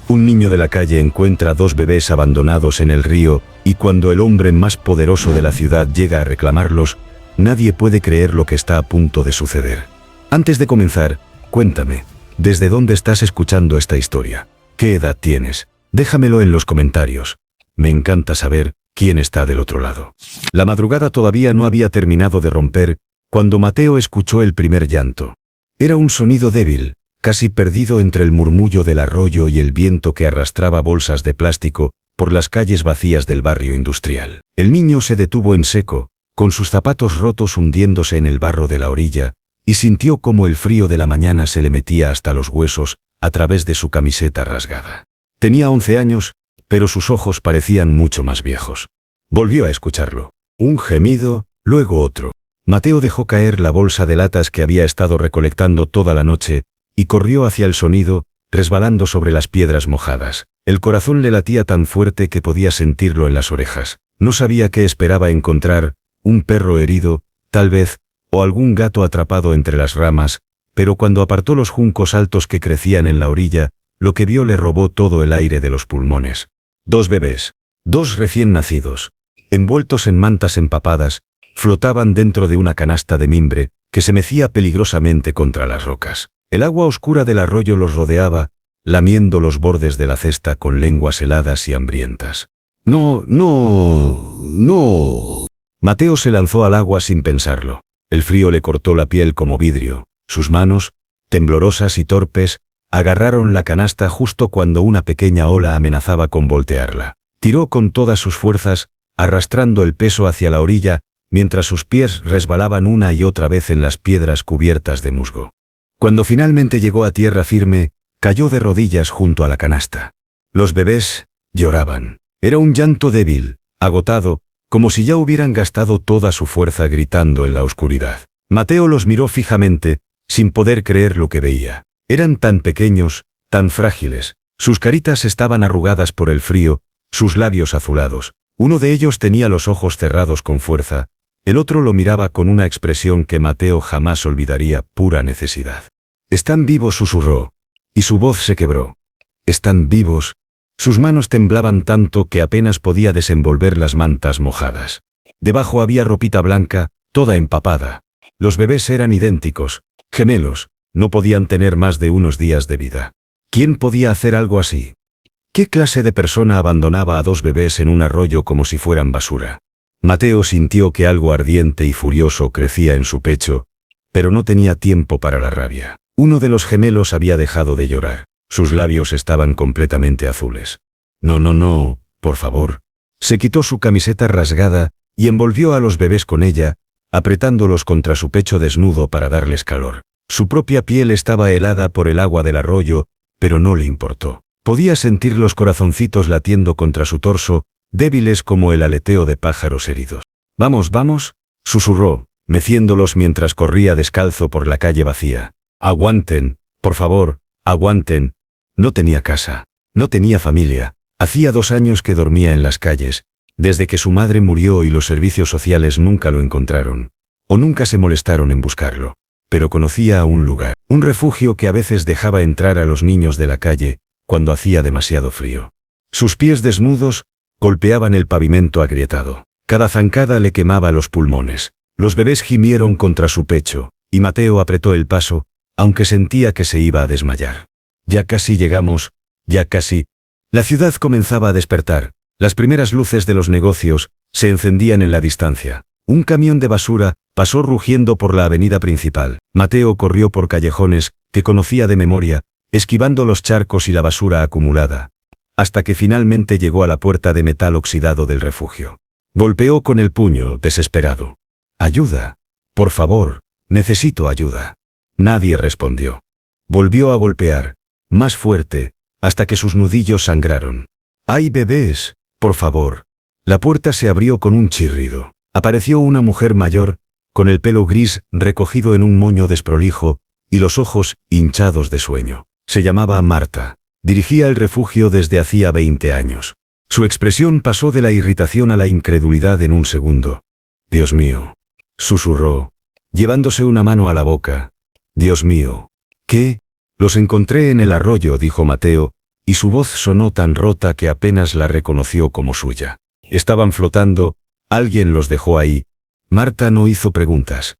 Un niño de la calle encuentra 2 bebés abandonados en el río, y cuando el hombre más poderoso de la ciudad llega a reclamarlos, nadie puede creer lo que está a punto de suceder. Antes de comenzar, cuéntame, ¿desde dónde estás escuchando esta historia? ¿Qué edad tienes? Déjamelo en los comentarios. Me encanta saber quién está del otro lado. La madrugada todavía no había terminado de romper, cuando Mateo escuchó el primer llanto. Era un sonido débil, casi perdido entre el murmullo del arroyo y el viento que arrastraba bolsas de plástico por las calles vacías del barrio industrial. El niño se detuvo en seco, con sus zapatos rotos hundiéndose en el barro de la orilla, y sintió como el frío de la mañana se le metía hasta los huesos a través de su camiseta rasgada. Tenía 11 años, pero sus ojos parecían mucho más viejos. Volvió a escucharlo. Un gemido, luego otro. Mateo dejó caer la bolsa de latas que había estado recolectando toda la noche, y corrió hacia el sonido, resbalando sobre las piedras mojadas. El corazón le latía tan fuerte que podía sentirlo en las orejas. No sabía qué esperaba encontrar, un perro herido, tal vez, o algún gato atrapado entre las ramas, pero cuando apartó los juncos altos que crecían en la orilla, lo que vio le robó todo el aire de los pulmones. 2 bebés, 2 recién nacidos, envueltos en mantas empapadas, flotaban dentro de una canasta de mimbre que se mecía peligrosamente contra las rocas. El agua oscura del arroyo los rodeaba, lamiendo los bordes de la cesta con lenguas heladas y hambrientas. No. Mateo se lanzó al agua sin pensarlo. El frío le cortó la piel como vidrio. Sus manos, temblorosas y torpes, agarraron la canasta justo cuando una pequeña ola amenazaba con voltearla. Tiró con todas sus fuerzas, arrastrando el peso hacia la orilla, mientras sus pies resbalaban una y otra vez en las piedras cubiertas de musgo. Cuando finalmente llegó a tierra firme, cayó de rodillas junto a la canasta. Los bebés lloraban. Era un llanto débil, agotado, como si ya hubieran gastado toda su fuerza gritando en la oscuridad. Mateo los miró fijamente, sin poder creer lo que veía. Eran tan pequeños, tan frágiles. Sus caritas estaban arrugadas por el frío, sus labios azulados. Uno de ellos tenía los ojos cerrados con fuerza, el otro lo miraba con una expresión que Mateo jamás olvidaría, pura necesidad. «Están vivos», susurró, y su voz se quebró. «Están vivos». Sus manos temblaban tanto que apenas podía desenvolver las mantas mojadas. Debajo había ropita blanca, toda empapada. Los bebés eran idénticos, gemelos, no podían tener más de unos días de vida. ¿Quién podía hacer algo así? ¿Qué clase de persona abandonaba a 2 bebés en un arroyo como si fueran basura? Mateo sintió que algo ardiente y furioso crecía en su pecho, pero no tenía tiempo para la rabia. Uno de los gemelos había dejado de llorar. Sus labios estaban completamente azules. No, por favor. Se quitó su camiseta rasgada y envolvió a los bebés con ella, apretándolos contra su pecho desnudo para darles calor. Su propia piel estaba helada por el agua del arroyo, pero no le importó. Podía sentir los corazoncitos latiendo contra su torso, débiles como el aleteo de pájaros heridos. Vamos, susurró, meciéndolos mientras corría descalzo por la calle vacía. Aguanten, por favor, aguanten. No tenía casa, no tenía familia. Hacía 2 años que dormía en las calles, desde que su madre murió y los servicios sociales nunca lo encontraron, o nunca se molestaron en buscarlo. Pero conocía a un lugar, un refugio que a veces dejaba entrar a los niños de la calle, cuando hacía demasiado frío. Sus pies desnudos golpeaban el pavimento agrietado. Cada zancada le quemaba los pulmones. Los bebés gimieron contra su pecho, y Mateo apretó el paso, aunque sentía que se iba a desmayar. Ya casi llegamos, ya casi. La ciudad comenzaba a despertar. Las primeras luces de los negocios se encendían en la distancia. Un camión de basura pasó rugiendo por la avenida principal. Mateo corrió por callejones que conocía de memoria, esquivando los charcos y la basura acumulada, hasta que finalmente llegó a la puerta de metal oxidado del refugio. Golpeó con el puño, desesperado. «Ayuda. Por favor, necesito ayuda». Nadie respondió. Volvió a golpear, más fuerte, hasta que sus nudillos sangraron. «¡Hay bebés! Por favor». La puerta se abrió con un chirrido. Apareció una mujer mayor, con el pelo gris recogido en un moño desprolijo, y los ojos hinchados de sueño. Se llamaba Marta. Dirigía el refugio desde hacía 20 años. Su expresión pasó de la irritación a la incredulidad en un segundo. «Dios mío», susurró, llevándose una mano a la boca. «Dios mío». «¿Qué?» «Los encontré en el arroyo», dijo Mateo, y su voz sonó tan rota que apenas la reconoció como suya. Estaban flotando, alguien los dejó ahí. Marta no hizo preguntas.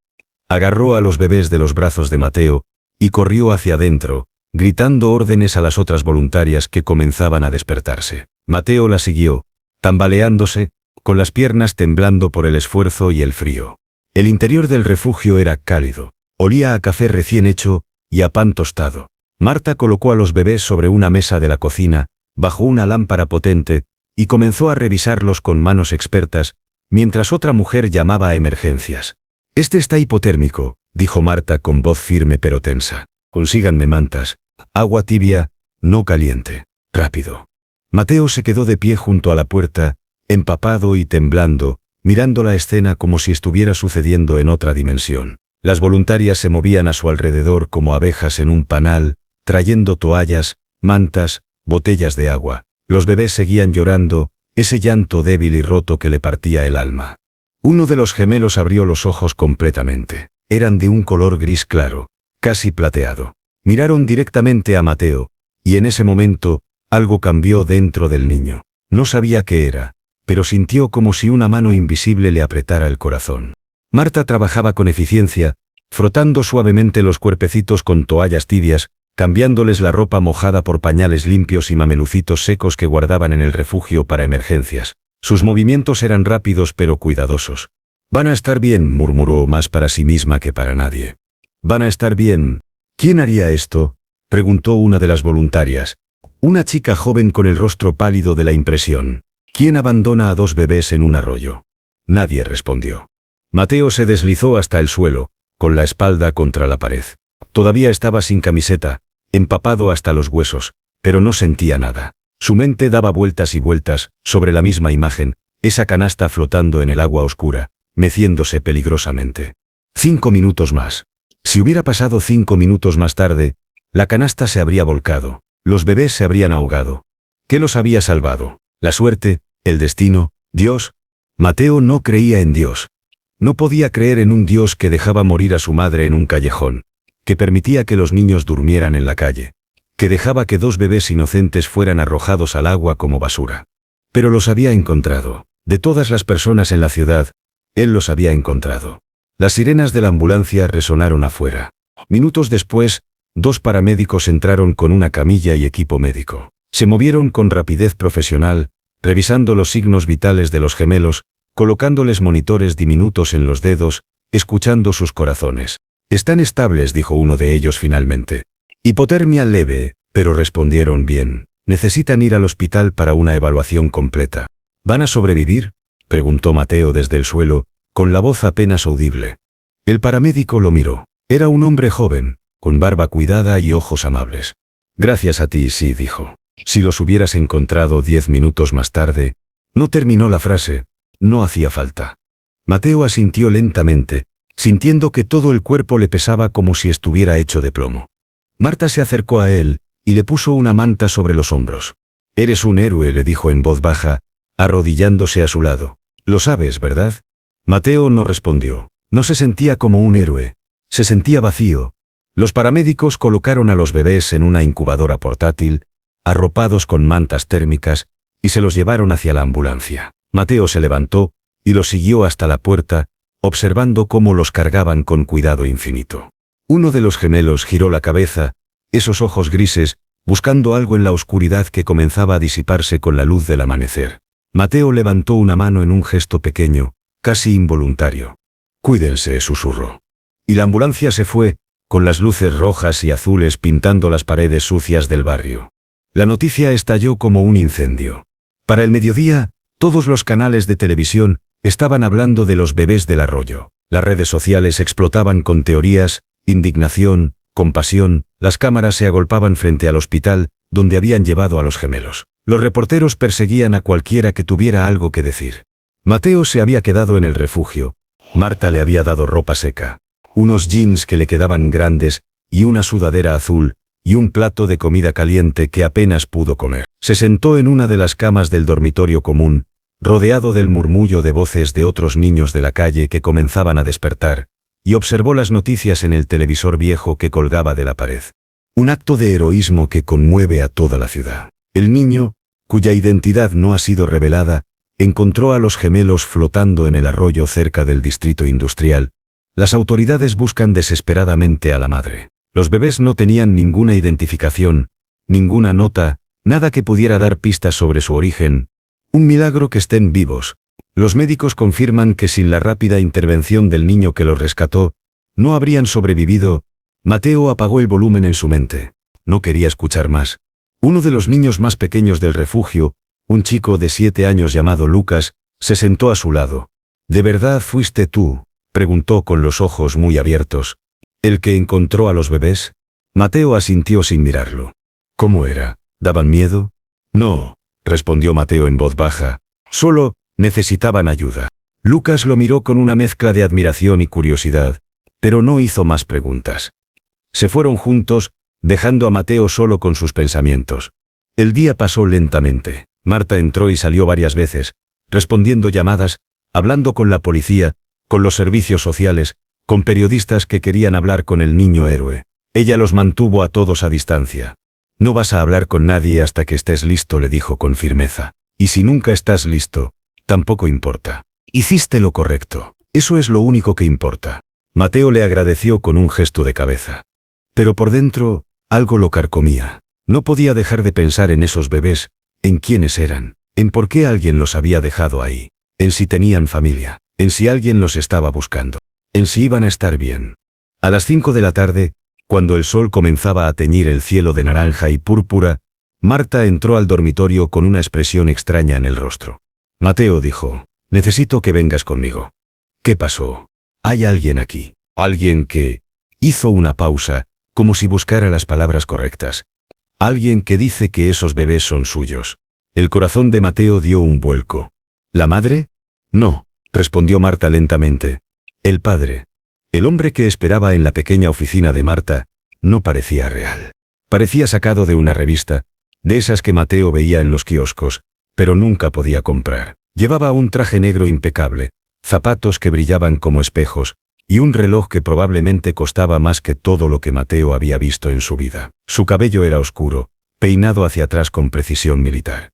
Agarró a los bebés de los brazos de Mateo, y corrió hacia adentro, gritando órdenes a las otras voluntarias que comenzaban a despertarse. Mateo la siguió, tambaleándose, con las piernas temblando por el esfuerzo y el frío. El interior del refugio era cálido, olía a café recién hecho, y a pan tostado. Marta colocó a los bebés sobre una mesa de la cocina, bajo una lámpara potente, y comenzó a revisarlos con manos expertas, mientras otra mujer llamaba a emergencias. «Este está hipotérmico», dijo Marta con voz firme pero tensa. «Consíganme mantas, agua tibia, no caliente, rápido». Mateo se quedó de pie junto a la puerta, empapado y temblando, mirando la escena como si estuviera sucediendo en otra dimensión. Las voluntarias se movían a su alrededor como abejas en un panal, trayendo toallas, mantas, botellas de agua. Los bebés seguían llorando, ese llanto débil y roto que le partía el alma. Uno de los gemelos abrió los ojos completamente. Eran de un color gris claro, casi plateado. Miraron directamente a Mateo, y en ese momento, algo cambió dentro del niño. No sabía qué era, pero sintió como si una mano invisible le apretara el corazón. Marta trabajaba con eficiencia, frotando suavemente los cuerpecitos con toallas tibias, cambiándoles la ropa mojada por pañales limpios y mamelucitos secos que guardaban en el refugio para emergencias. Sus movimientos eran rápidos pero cuidadosos. «Van a estar bien», murmuró más para sí misma que para nadie. «Van a estar bien». «¿Quién haría esto?», preguntó una de las voluntarias. Una chica joven con el rostro pálido de la impresión. «¿Quién abandona a 2 bebés en un arroyo?». Nadie respondió. Mateo se deslizó hasta el suelo, con la espalda contra la pared. Todavía estaba sin camiseta, empapado hasta los huesos, pero no sentía nada. Su mente daba vueltas y vueltas, sobre la misma imagen, esa canasta flotando en el agua oscura, meciéndose peligrosamente. 5 minutos más. Si hubiera pasado 5 minutos más tarde, la canasta se habría volcado, los bebés se habrían ahogado. ¿Qué los había salvado? ¿La suerte? ¿El destino? ¿Dios? Mateo no creía en Dios. No podía creer en un Dios que dejaba morir a su madre en un callejón, que permitía que los niños durmieran en la calle, que dejaba que 2 bebés inocentes fueran arrojados al agua como basura. Pero los había encontrado. De todas las personas en la ciudad, él los había encontrado. Las sirenas de la ambulancia resonaron afuera. Minutos después, 2 paramédicos entraron con una camilla y equipo médico. Se movieron con rapidez profesional, revisando los signos vitales de los gemelos, colocándoles monitores diminutos en los dedos, escuchando sus corazones. «Están estables», dijo uno de ellos finalmente. «Hipotermia leve», pero respondieron bien. «Necesitan ir al hospital para una evaluación completa». «¿Van a sobrevivir?», preguntó Mateo desde el suelo, con la voz apenas audible. El paramédico lo miró. Era un hombre joven, con barba cuidada y ojos amables. «Gracias a ti, sí», dijo. «Si los hubieras encontrado 10 minutos más tarde». No terminó la frase. No hacía falta. Mateo asintió lentamente, sintiendo que todo el cuerpo le pesaba como si estuviera hecho de plomo. Marta se acercó a él, y le puso una manta sobre los hombros. «Eres un héroe», le dijo en voz baja, arrodillándose a su lado. «Lo sabes, ¿verdad?». Mateo no respondió. No se sentía como un héroe. Se sentía vacío. Los paramédicos colocaron a los bebés en una incubadora portátil, arropados con mantas térmicas, y se los llevaron hacia la ambulancia. Mateo se levantó, y los siguió hasta la puerta, observando cómo los cargaban con cuidado infinito. Uno de los gemelos giró la cabeza, esos ojos grises, buscando algo en la oscuridad que comenzaba a disiparse con la luz del amanecer. Mateo levantó una mano en un gesto pequeño, casi involuntario. «Cuídense», susurró. Y la ambulancia se fue, con las luces rojas y azules pintando las paredes sucias del barrio. La noticia estalló como un incendio. Para el mediodía, todos los canales de televisión estaban hablando de los bebés del arroyo. Las redes sociales explotaban con teorías, indignación, compasión. Las cámaras se agolpaban frente al hospital, donde habían llevado a los gemelos. Los reporteros perseguían a cualquiera que tuviera algo que decir. Mateo se había quedado en el refugio. Marta le había dado ropa seca, unos jeans que le quedaban grandes, y una sudadera azul, y un plato de comida caliente que apenas pudo comer. Se sentó en una de las camas del dormitorio común, rodeado del murmullo de voces de otros niños de la calle que comenzaban a despertar, y observó las noticias en el televisor viejo que colgaba de la pared. Un acto de heroísmo que conmueve a toda la ciudad. El niño, cuya identidad no ha sido revelada, encontró a los gemelos flotando en el arroyo cerca del distrito industrial. Las autoridades buscan desesperadamente a la madre. Los bebés no tenían ninguna identificación, ninguna nota, nada que pudiera dar pistas sobre su origen. Un milagro que estén vivos. Los médicos confirman que sin la rápida intervención del niño que los rescató, no habrían sobrevivido. Mateo apagó el volumen en su mente. No quería escuchar más. Uno de los niños más pequeños del refugio, un chico de 7 años llamado Lucas, se sentó a su lado. ¿De verdad fuiste tú?, preguntó con los ojos muy abiertos. ¿El que encontró a los bebés? Mateo asintió sin mirarlo. ¿Cómo era? ¿Daban miedo? No, respondió Mateo en voz baja. Solo necesitaban ayuda. Lucas lo miró con una mezcla de admiración y curiosidad, pero no hizo más preguntas. Se fueron juntos, dejando a Mateo solo con sus pensamientos. El día pasó lentamente. Marta entró y salió varias veces, respondiendo llamadas, hablando con la policía, con los servicios sociales, con periodistas que querían hablar con el niño héroe. Ella los mantuvo a todos a distancia. No vas a hablar con nadie hasta que estés listo, le dijo con firmeza. Y si nunca estás listo, tampoco importa. Hiciste lo correcto. Eso es lo único que importa. Mateo le agradeció con un gesto de cabeza. Pero por dentro, algo lo carcomía. No podía dejar de pensar en esos bebés, en quiénes eran, en por qué alguien los había dejado ahí, en si tenían familia, en si alguien los estaba buscando, en si iban a estar bien. A las 5 de la tarde, cuando el sol comenzaba a teñir el cielo de naranja y púrpura, Marta entró al dormitorio con una expresión extraña en el rostro. Mateo dijo, necesito que vengas conmigo. ¿Qué pasó? Hay alguien aquí, alguien que... Hizo una pausa, como si buscara las palabras correctas. Alguien que dice que esos bebés son suyos. El corazón de Mateo dio un vuelco. ¿La madre? No, respondió Marta lentamente. El padre. El hombre que esperaba en la pequeña oficina de Marta, no parecía real. Parecía sacado de una revista, de esas que Mateo veía en los kioscos, pero nunca podía comprar. Llevaba un traje negro impecable, zapatos que brillaban como espejos, y un reloj que probablemente costaba más que todo lo que Mateo había visto en su vida. Su cabello era oscuro, peinado hacia atrás con precisión militar.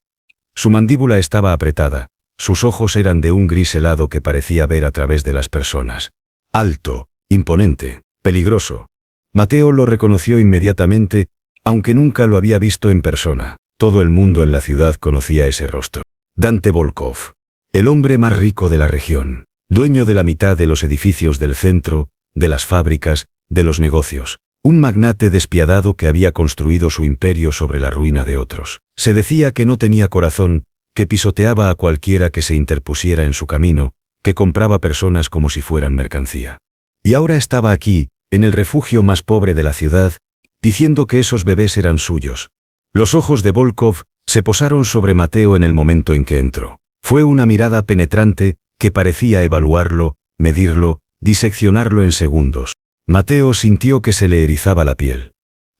Su mandíbula estaba apretada, sus ojos eran de un gris helado que parecía ver a través de las personas. Alto, imponente, peligroso. Mateo lo reconoció inmediatamente, aunque nunca lo había visto en persona. Todo el mundo en la ciudad conocía ese rostro. Dante Volkov, el hombre más rico de la región. Dueño de la mitad de los edificios del centro, de las fábricas, de los negocios. Un magnate despiadado que había construido su imperio sobre la ruina de otros. Se decía que no tenía corazón, que pisoteaba a cualquiera que se interpusiera en su camino, que compraba personas como si fueran mercancía. Y ahora estaba aquí, en el refugio más pobre de la ciudad, diciendo que esos bebés eran suyos. Los ojos de Volkov se posaron sobre Mateo en el momento en que entró. Fue una mirada penetrante, que parecía evaluarlo, medirlo, diseccionarlo en segundos. Mateo sintió que se le erizaba la piel.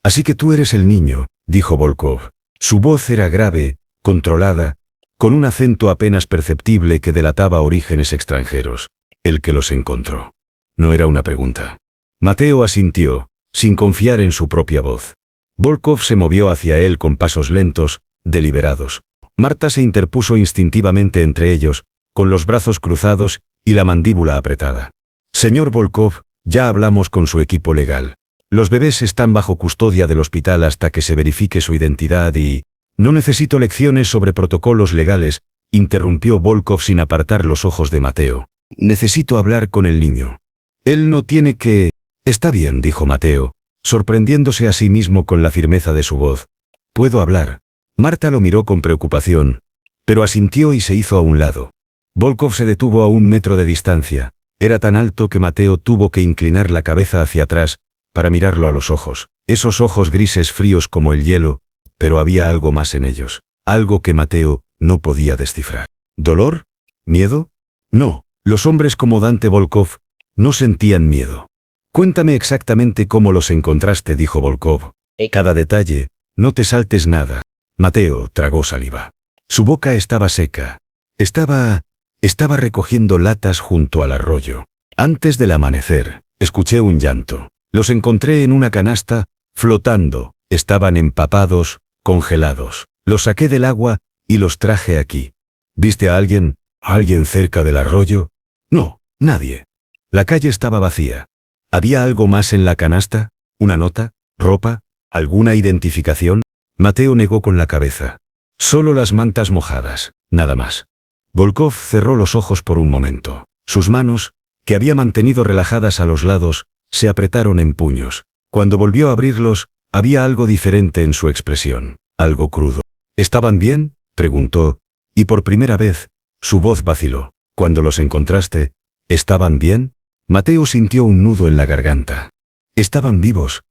Así que tú eres el niño, dijo Volkov. Su voz era grave, controlada, con un acento apenas perceptible que delataba orígenes extranjeros. El que los encontró. No era una pregunta. Mateo asintió, sin confiar en su propia voz. Volkov se movió hacia él con pasos lentos, deliberados. Marta se interpuso instintivamente entre ellos, con los brazos cruzados y la mandíbula apretada. Señor Volkov, ya hablamos con su equipo legal. Los bebés están bajo custodia del hospital hasta que se verifique su identidad y... No necesito lecciones sobre protocolos legales, interrumpió Volkov sin apartar los ojos de Mateo. Necesito hablar con el niño. Él no tiene que... Está bien, dijo Mateo, sorprendiéndose a sí mismo con la firmeza de su voz. Puedo hablar. Marta lo miró con preocupación, pero asintió y se hizo a un lado. Volkov se detuvo a 1 metro de distancia. Era tan alto que Mateo tuvo que inclinar la cabeza hacia atrás, para mirarlo a los ojos. Esos ojos grises fríos como el hielo, pero había algo más en ellos. Algo que Mateo no podía descifrar. ¿Dolor? ¿Miedo? No, los hombres como Dante Volkov no sentían miedo. Cuéntame exactamente cómo los encontraste, dijo Volkov. Cada detalle, no te saltes nada. Mateo tragó saliva. Su boca estaba seca. Estaba recogiendo latas junto al arroyo. Antes del amanecer, escuché un llanto. Los encontré en una canasta, flotando. Estaban empapados, congelados. Los saqué del agua y los traje aquí. ¿Viste a alguien? ¿A alguien cerca del arroyo? No, nadie. La calle estaba vacía. ¿Había algo más en la canasta? ¿Una nota? ¿Ropa? ¿Alguna identificación? Mateo negó con la cabeza. Solo las mantas mojadas, nada más. Volkov cerró los ojos por un momento. Sus manos, que había mantenido relajadas a los lados, se apretaron en puños. Cuando volvió a abrirlos, había algo diferente en su expresión, algo crudo. ¿Estaban bien?, preguntó, y por primera vez, su voz vaciló. Cuando los encontraste, ¿estaban bien? Mateo sintió un nudo en la garganta. Estaban vivos,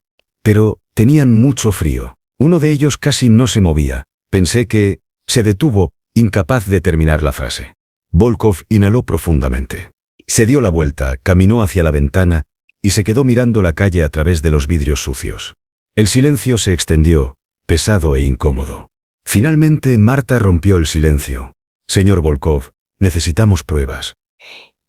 pero tenían mucho frío. Uno de ellos casi no se movía. Pensé que... Se detuvo, incapaz de terminar la frase. Volkov inhaló profundamente. Se dio la vuelta, caminó hacia la ventana, y se quedó mirando la calle a través de los vidrios sucios. El silencio se extendió, pesado e incómodo. Finalmente Marta rompió el silencio. Señor Volkov, necesitamos pruebas.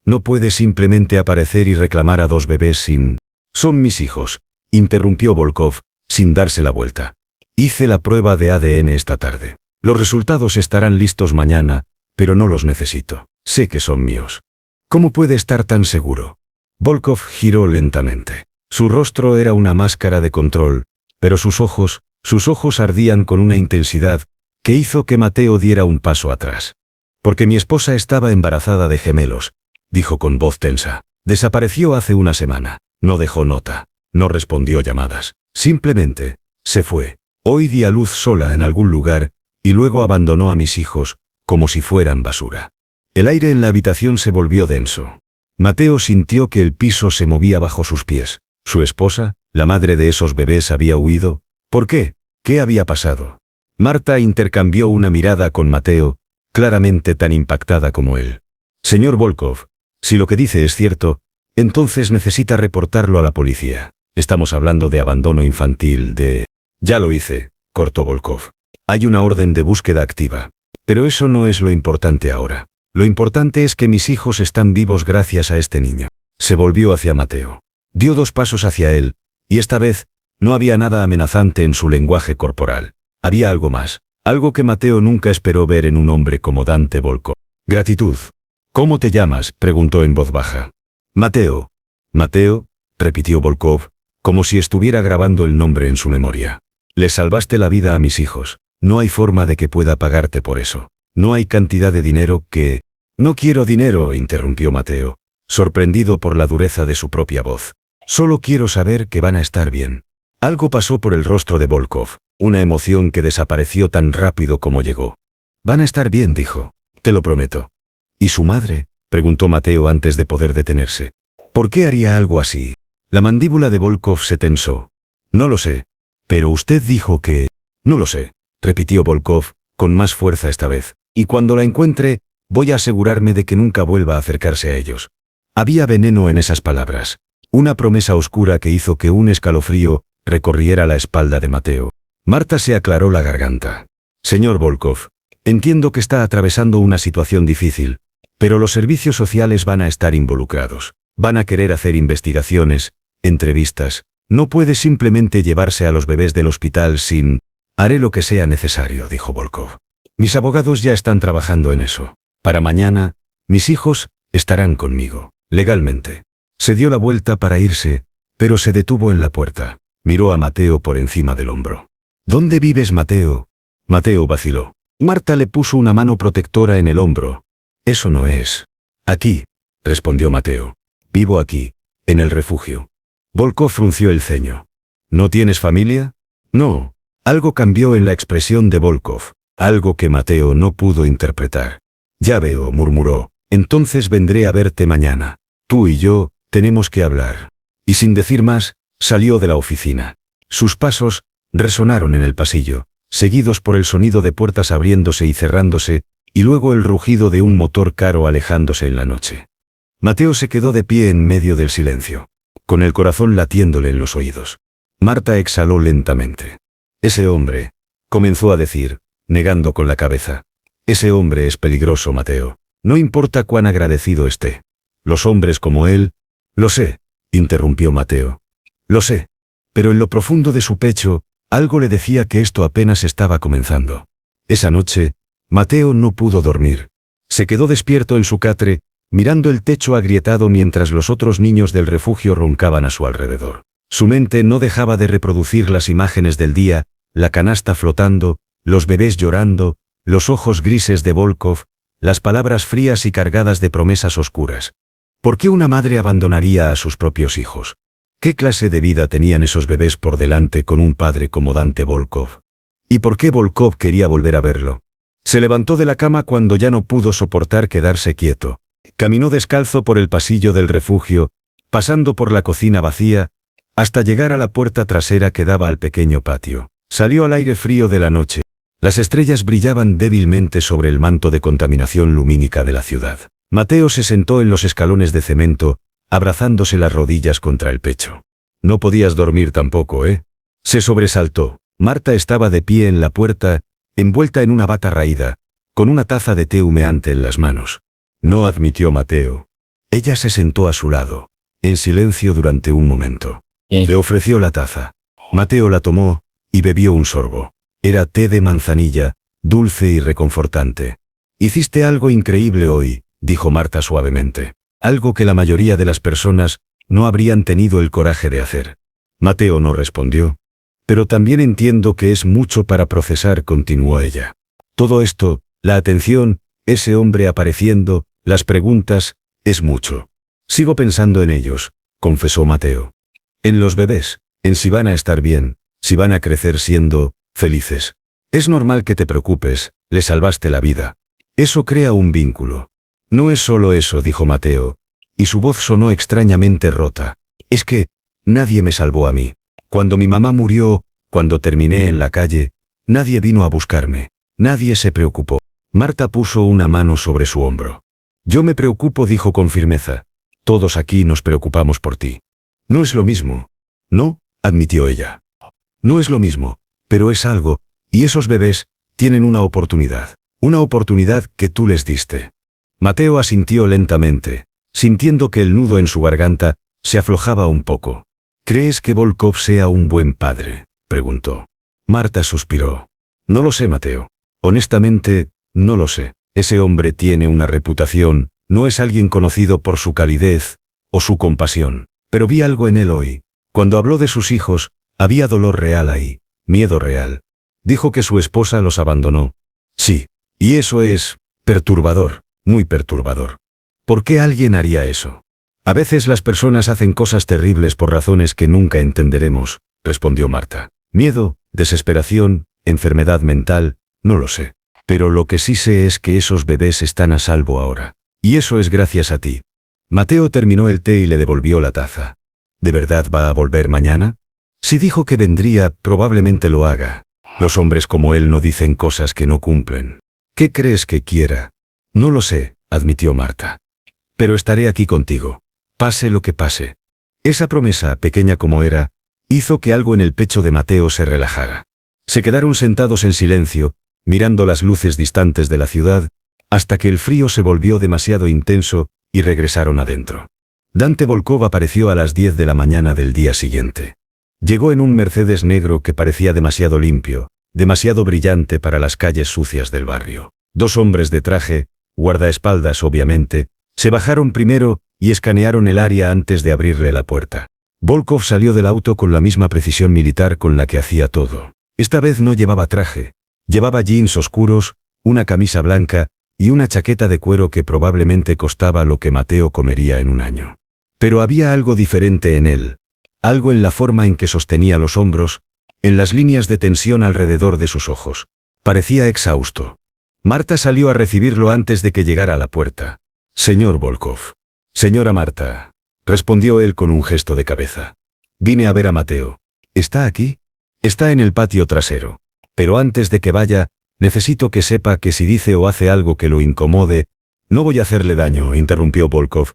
No puede simplemente aparecer y reclamar a 2 bebés sin... Son mis hijos, interrumpió Volkov, sin darse la vuelta. Hice la prueba de ADN esta tarde. Los resultados estarán listos mañana, pero no los necesito. Sé que son míos. ¿Cómo puede estar tan seguro? Volkov giró lentamente. Su rostro era una máscara de control, pero sus ojos ardían con una intensidad que hizo que Mateo diera un paso atrás. Porque mi esposa estaba embarazada de gemelos, dijo con voz tensa. Desapareció hace una semana. No dejó nota. No respondió llamadas. Simplemente, se fue. Hoy di a luz sola en algún lugar, y luego abandonó a mis hijos, como si fueran basura. El aire en la habitación se volvió denso. Mateo sintió que el piso se movía bajo sus pies. Su esposa, la madre de esos bebés, había huido. ¿Por qué? ¿Qué había pasado? Marta intercambió una mirada con Mateo, claramente tan impactada como él. Señor Volkov, si lo que dice es cierto, entonces necesita reportarlo a la policía. Estamos hablando de abandono infantil, de... Ya lo hice, cortó Volkov. Hay una orden de búsqueda activa. Pero eso no es lo importante ahora. Lo importante es que mis hijos están vivos gracias a este niño. Se volvió hacia Mateo. Dio 2 pasos hacia él, y esta vez, no había nada amenazante en su lenguaje corporal. Había algo más, algo que Mateo nunca esperó ver en un hombre como Dante Volkov. Gratitud. ¿Cómo te llamas?, preguntó en voz baja. Mateo. Mateo, repitió Volkov, como si estuviera grabando el nombre en su memoria. Les salvaste la vida a mis hijos. No hay forma de que pueda pagarte por eso. No hay cantidad de dinero que... No quiero dinero, interrumpió Mateo, sorprendido por la dureza de su propia voz. Solo quiero saber que van a estar bien. Algo pasó por el rostro de Volkov, una emoción que desapareció tan rápido como llegó. Van a estar bien, dijo. Te lo prometo. ¿Y su madre?, preguntó Mateo antes de poder detenerse. ¿Por qué haría algo así? La mandíbula de Volkov se tensó. No lo sé. Pero usted dijo que... No lo sé, repitió Volkov, con más fuerza esta vez. Y cuando la encuentre, voy a asegurarme de que nunca vuelva a acercarse a ellos. Había veneno en esas palabras. Una promesa oscura que hizo que un escalofrío recorriera la espalda de Mateo. Marta se aclaró la garganta. Señor Volkov, entiendo que está atravesando una situación difícil, pero los servicios sociales van a estar involucrados. Van a querer hacer investigaciones, entrevistas. No puede simplemente llevarse a los bebés del hospital sin... Haré lo que sea necesario, dijo Volkov. Mis abogados ya están trabajando en eso. Para mañana, mis hijos estarán conmigo, legalmente. Se dio la vuelta para irse, pero se detuvo en la puerta. Miró a Mateo por encima del hombro. ¿Dónde vives, Mateo? Mateo vaciló. Marta le puso una mano protectora en el hombro. Eso no es. Aquí, respondió Mateo. Vivo aquí, en el refugio. Volkov frunció el ceño. ¿No tienes familia? No. Algo cambió en la expresión de Volkov, algo que Mateo no pudo interpretar. Ya veo, murmuró. Entonces vendré a verte mañana. Tú y yo, tenemos que hablar. Y sin decir más, salió de la oficina. Sus pasos resonaron en el pasillo, seguidos por el sonido de puertas abriéndose y cerrándose, y luego el rugido de un motor caro alejándose en la noche. Mateo se quedó de pie en medio del silencio, con el corazón latiéndole en los oídos. Marta exhaló lentamente. Ese hombre, comenzó a decir, negando con la cabeza. Ese hombre es peligroso, Mateo. No importa cuán agradecido esté. Los hombres como él... Lo sé, interrumpió Mateo. Lo sé. Pero en lo profundo de su pecho, algo le decía que esto apenas estaba comenzando. Esa noche, Mateo no pudo dormir. Se quedó despierto en su catre, mirando el techo agrietado mientras los otros niños del refugio roncaban a su alrededor. Su mente no dejaba de reproducir las imágenes del día, la canasta flotando, los bebés llorando, los ojos grises de Volkov, las palabras frías y cargadas de promesas oscuras. ¿Por qué una madre abandonaría a sus propios hijos? ¿Qué clase de vida tenían esos bebés por delante con un padre como Dante Volkov? ¿Y por qué Volkov quería volver a verlo? Se levantó de la cama cuando ya no pudo soportar quedarse quieto. Caminó descalzo por el pasillo del refugio, pasando por la cocina vacía, hasta llegar a la puerta trasera que daba al pequeño patio. Salió al aire frío de la noche. Las estrellas brillaban débilmente sobre el manto de contaminación lumínica de la ciudad. Mateo se sentó en los escalones de cemento, abrazándose las rodillas contra el pecho. No podías dormir tampoco, ¿eh? Se sobresaltó. Marta estaba de pie en la puerta, envuelta en una bata raída, con una taza de té humeante en las manos. No, admitió Mateo. Ella se sentó a su lado, en silencio durante un momento. Le ofreció la taza. Mateo la tomó, y bebió un sorbo. Era té de manzanilla, dulce y reconfortante. Hiciste algo increíble hoy, dijo Marta suavemente. Algo que la mayoría de las personas no habrían tenido el coraje de hacer. Mateo no respondió. Pero también entiendo que es mucho para procesar, continuó ella. Todo esto, la atención, ese hombre apareciendo, las preguntas, es mucho. Sigo pensando en ellos, confesó Mateo. En los bebés, en si van a estar bien, si van a crecer siendo felices. Es normal que te preocupes, le salvaste la vida. Eso crea un vínculo. No es solo eso, dijo Mateo, y su voz sonó extrañamente rota. Es que nadie me salvó a mí. Cuando mi mamá murió, cuando terminé en la calle, nadie vino a buscarme. Nadie se preocupó. Marta puso una mano sobre su hombro. Yo me preocupo, dijo con firmeza. Todos aquí nos preocupamos por ti. No es lo mismo. No, admitió ella. No es lo mismo, pero es algo, y esos bebés tienen una oportunidad que tú les diste. Mateo asintió lentamente, sintiendo que el nudo en su garganta se aflojaba un poco. ¿Crees que Volkov sea un buen padre?, preguntó. Marta suspiró. No lo sé, Mateo. Honestamente, no lo sé. Ese hombre tiene una reputación, no es alguien conocido por su calidez o su compasión. Pero vi algo en él hoy. Cuando habló de sus hijos, había dolor real ahí, miedo real. Dijo que su esposa los abandonó. Sí, y eso es perturbador, muy perturbador. ¿Por qué alguien haría eso? A veces las personas hacen cosas terribles por razones que nunca entenderemos, respondió Marta. Miedo, desesperación, enfermedad mental, no lo sé. Pero lo que sí sé es que esos bebés están a salvo ahora. Y eso es gracias a ti. Mateo terminó el té y le devolvió la taza. ¿De verdad va a volver mañana? Si dijo que vendría, probablemente lo haga. Los hombres como él no dicen cosas que no cumplen. ¿Qué crees que quiera? No lo sé, admitió Marta. Pero estaré aquí contigo. Pase lo que pase. Esa promesa, pequeña como era, hizo que algo en el pecho de Mateo se relajara. Se quedaron sentados en silencio, mirando las luces distantes de la ciudad, hasta que el frío se volvió demasiado intenso, y regresaron adentro. Dante Volkov apareció a las 10 de la mañana del día siguiente. Llegó en un Mercedes negro que parecía demasiado limpio, demasiado brillante para las calles sucias del barrio. Dos hombres de traje, guardaespaldas obviamente, se bajaron primero y escanearon el área antes de abrirle la puerta. Volkov salió del auto con la misma precisión militar con la que hacía todo. Esta vez no llevaba traje. Llevaba jeans oscuros, una camisa blanca y una chaqueta de cuero que probablemente costaba lo que Mateo comería en un año. Pero había algo diferente en él. Algo en la forma en que sostenía los hombros, en las líneas de tensión alrededor de sus ojos. Parecía exhausto. Marta salió a recibirlo antes de que llegara a la puerta. Señor Volkov. Señora Marta, respondió él con un gesto de cabeza. Vine a ver a Mateo. ¿Está aquí? Está en el patio trasero. Pero antes de que vaya, necesito que sepa que si dice o hace algo que lo incomode, no voy a hacerle daño, interrumpió Volkov.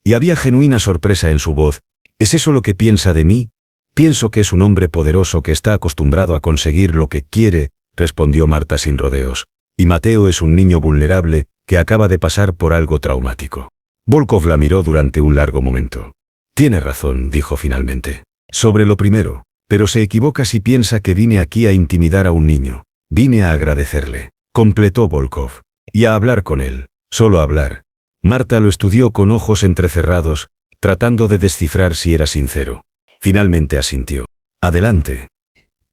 Y había genuina sorpresa en su voz. ¿Es eso lo que piensa de mí? Pienso que es un hombre poderoso que está acostumbrado a conseguir lo que quiere, respondió Marta sin rodeos. Y Mateo es un niño vulnerable, que acaba de pasar por algo traumático. Volkov la miró durante un largo momento. Tiene razón, dijo finalmente. Sobre lo primero, pero se equivoca si piensa que vine aquí a intimidar a un niño. Vine a agradecerle, completó Volkov. Y a hablar con él, solo hablar. Marta lo estudió con ojos entrecerrados, tratando de descifrar si era sincero. Finalmente asintió. Adelante.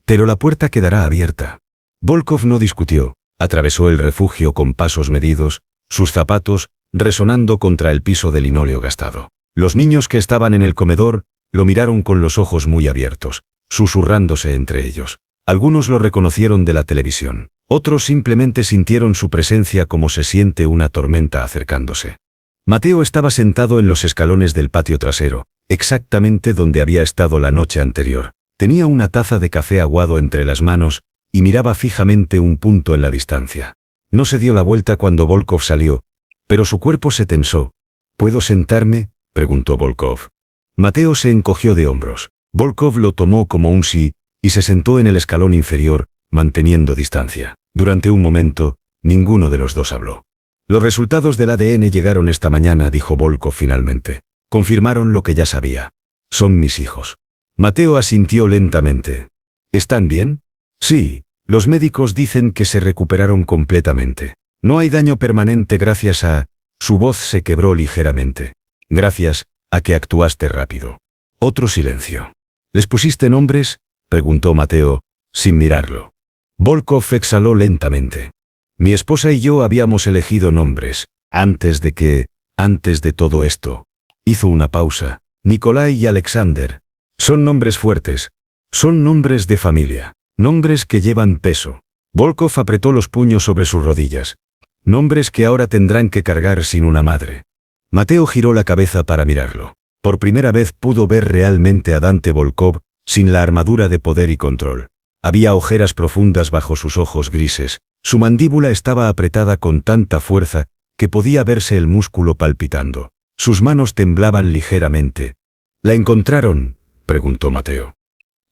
Pero la puerta quedará abierta. Volkov no discutió, atravesó el refugio con pasos medidos, sus zapatos resonando contra el piso de linóleo gastado. Los niños que estaban en el comedor lo miraron con los ojos muy abiertos, susurrándose entre ellos. Algunos lo reconocieron de la televisión. Otros simplemente sintieron su presencia como se siente una tormenta acercándose. Mateo estaba sentado en los escalones del patio trasero, exactamente donde había estado la noche anterior. Tenía una taza de café aguado entre las manos y miraba fijamente un punto en la distancia. No se dio la vuelta cuando Volkov salió, pero su cuerpo se tensó. ¿Puedo sentarme?, preguntó Volkov. Mateo se encogió de hombros. Volkov lo tomó como un sí y se sentó en el escalón inferior, manteniendo distancia. Durante un momento, ninguno de los dos habló. Los resultados del ADN llegaron esta mañana, dijo Volkov finalmente. Confirmaron lo que ya sabía. Son mis hijos. Mateo asintió lentamente. ¿Están bien? Sí, los médicos dicen que se recuperaron completamente. No hay daño permanente gracias a... Su voz se quebró ligeramente. Gracias a que actuaste rápido. Otro silencio. ¿Les pusiste nombres?, preguntó Mateo, sin mirarlo. Volkov exhaló lentamente. Mi esposa y yo habíamos elegido nombres, antes de todo esto. Hizo una pausa. Nikolai y Alexander. Son nombres fuertes. Son nombres de familia. Nombres que llevan peso. Volkov apretó los puños sobre sus rodillas. Nombres que ahora tendrán que cargar sin una madre. Mateo giró la cabeza para mirarlo. Por primera vez pudo ver realmente a Dante Volkov, sin la armadura de poder y control. Había ojeras profundas bajo sus ojos grises. Su mandíbula estaba apretada con tanta fuerza que podía verse el músculo palpitando. Sus manos temblaban ligeramente. ¿La encontraron?, preguntó Mateo.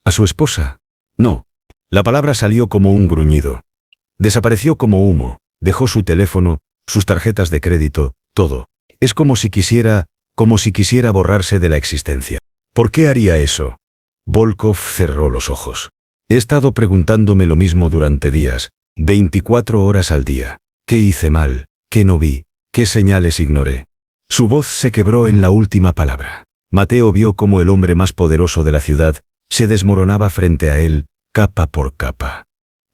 ¿A su esposa? No. La palabra salió como un gruñido. Desapareció como humo. Dejó su teléfono, sus tarjetas de crédito, todo. Es como si quisiera borrarse de la existencia. ¿Por qué haría eso? Volkov cerró los ojos. He estado preguntándome lo mismo durante días, 24 horas al día. ¿Qué hice mal? ¿Qué no vi? ¿Qué señales ignoré? Su voz se quebró en la última palabra. Mateo vio cómo el hombre más poderoso de la ciudad se desmoronaba frente a él, capa por capa.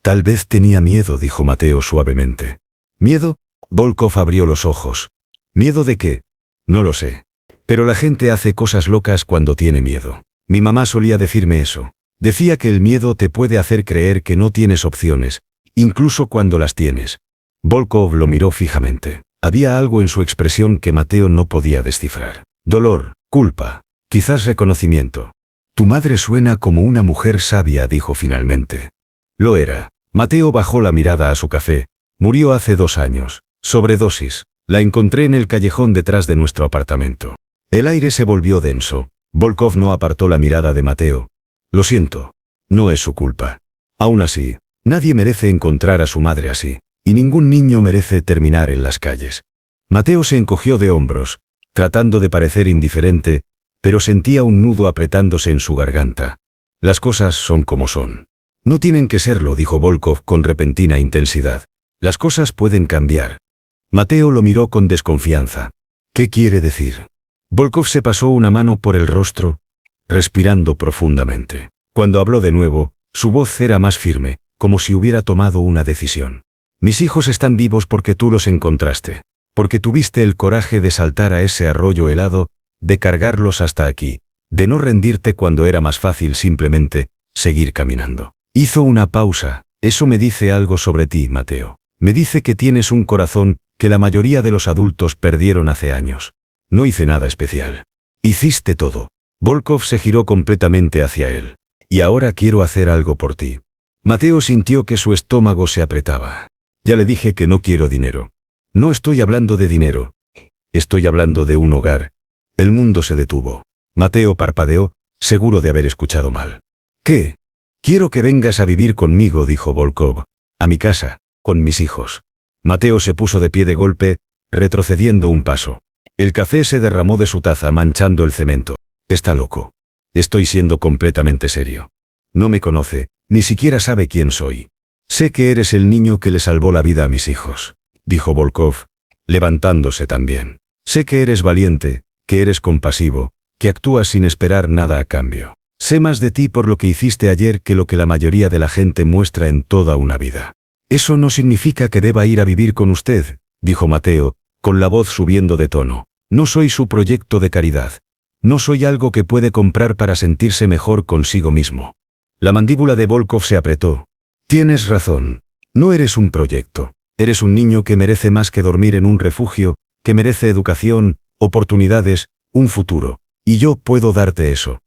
Tal vez tenía miedo, dijo Mateo suavemente. ¿Miedo? Volkov abrió los ojos. ¿Miedo de qué? No lo sé. Pero la gente hace cosas locas cuando tiene miedo. Mi mamá solía decirme eso. Decía que el miedo te puede hacer creer que no tienes opciones, incluso cuando las tienes. Volkov lo miró fijamente. Había algo en su expresión que Mateo no podía descifrar. Dolor, culpa, quizás reconocimiento. Tu madre suena como una mujer sabia, dijo finalmente. Lo era. Mateo bajó la mirada a su café. Murió hace 2 años. Sobredosis. La encontré en el callejón detrás de nuestro apartamento. El aire se volvió denso. Volkov no apartó la mirada de Mateo. Lo siento. No es su culpa. Aún así, nadie merece encontrar a su madre así. Y ningún niño merece terminar en las calles. Mateo se encogió de hombros, tratando de parecer indiferente, pero sentía un nudo apretándose en su garganta. Las cosas son como son. No tienen que serlo, dijo Volkov con repentina intensidad. Las cosas pueden cambiar. Mateo lo miró con desconfianza. ¿Qué quiere decir? Volkov se pasó una mano por el rostro, respirando profundamente. Cuando habló de nuevo, su voz era más firme, como si hubiera tomado una decisión. Mis hijos están vivos porque tú los encontraste. Porque tuviste el coraje de saltar a ese arroyo helado, de cargarlos hasta aquí, de no rendirte cuando era más fácil simplemente seguir caminando. Hizo una pausa. Eso me dice algo sobre ti, Mateo. Me dice que tienes un corazón que la mayoría de los adultos perdieron hace años. No hice nada especial. Hiciste todo. Volkov se giró completamente hacia él. Y ahora quiero hacer algo por ti. Mateo sintió que su estómago se apretaba. Ya le dije que no quiero dinero. No estoy hablando de dinero. Estoy hablando de un hogar. El mundo se detuvo. Mateo parpadeó, seguro de haber escuchado mal. ¿Qué? Quiero que vengas a vivir conmigo, dijo Volkov. A mi casa, con mis hijos. Mateo se puso de pie de golpe, retrocediendo un paso. El café se derramó de su taza manchando el cemento. Está loco. Estoy siendo completamente serio. No me conoce, ni siquiera sabe quién soy. Sé que eres el niño que le salvó la vida a mis hijos, dijo Volkov, levantándose también. Sé que eres valiente, que eres compasivo, que actúas sin esperar nada a cambio. Sé más de ti por lo que hiciste ayer que lo que la mayoría de la gente muestra en toda una vida. Eso no significa que deba ir a vivir con usted, dijo Mateo, con la voz subiendo de tono. No soy su proyecto de caridad. No soy algo que puede comprar para sentirse mejor consigo mismo. La mandíbula de Volkov se apretó. Tienes razón. No eres un proyecto. Eres un niño que merece más que dormir en un refugio, que merece educación, oportunidades, un futuro. Y yo puedo darte eso.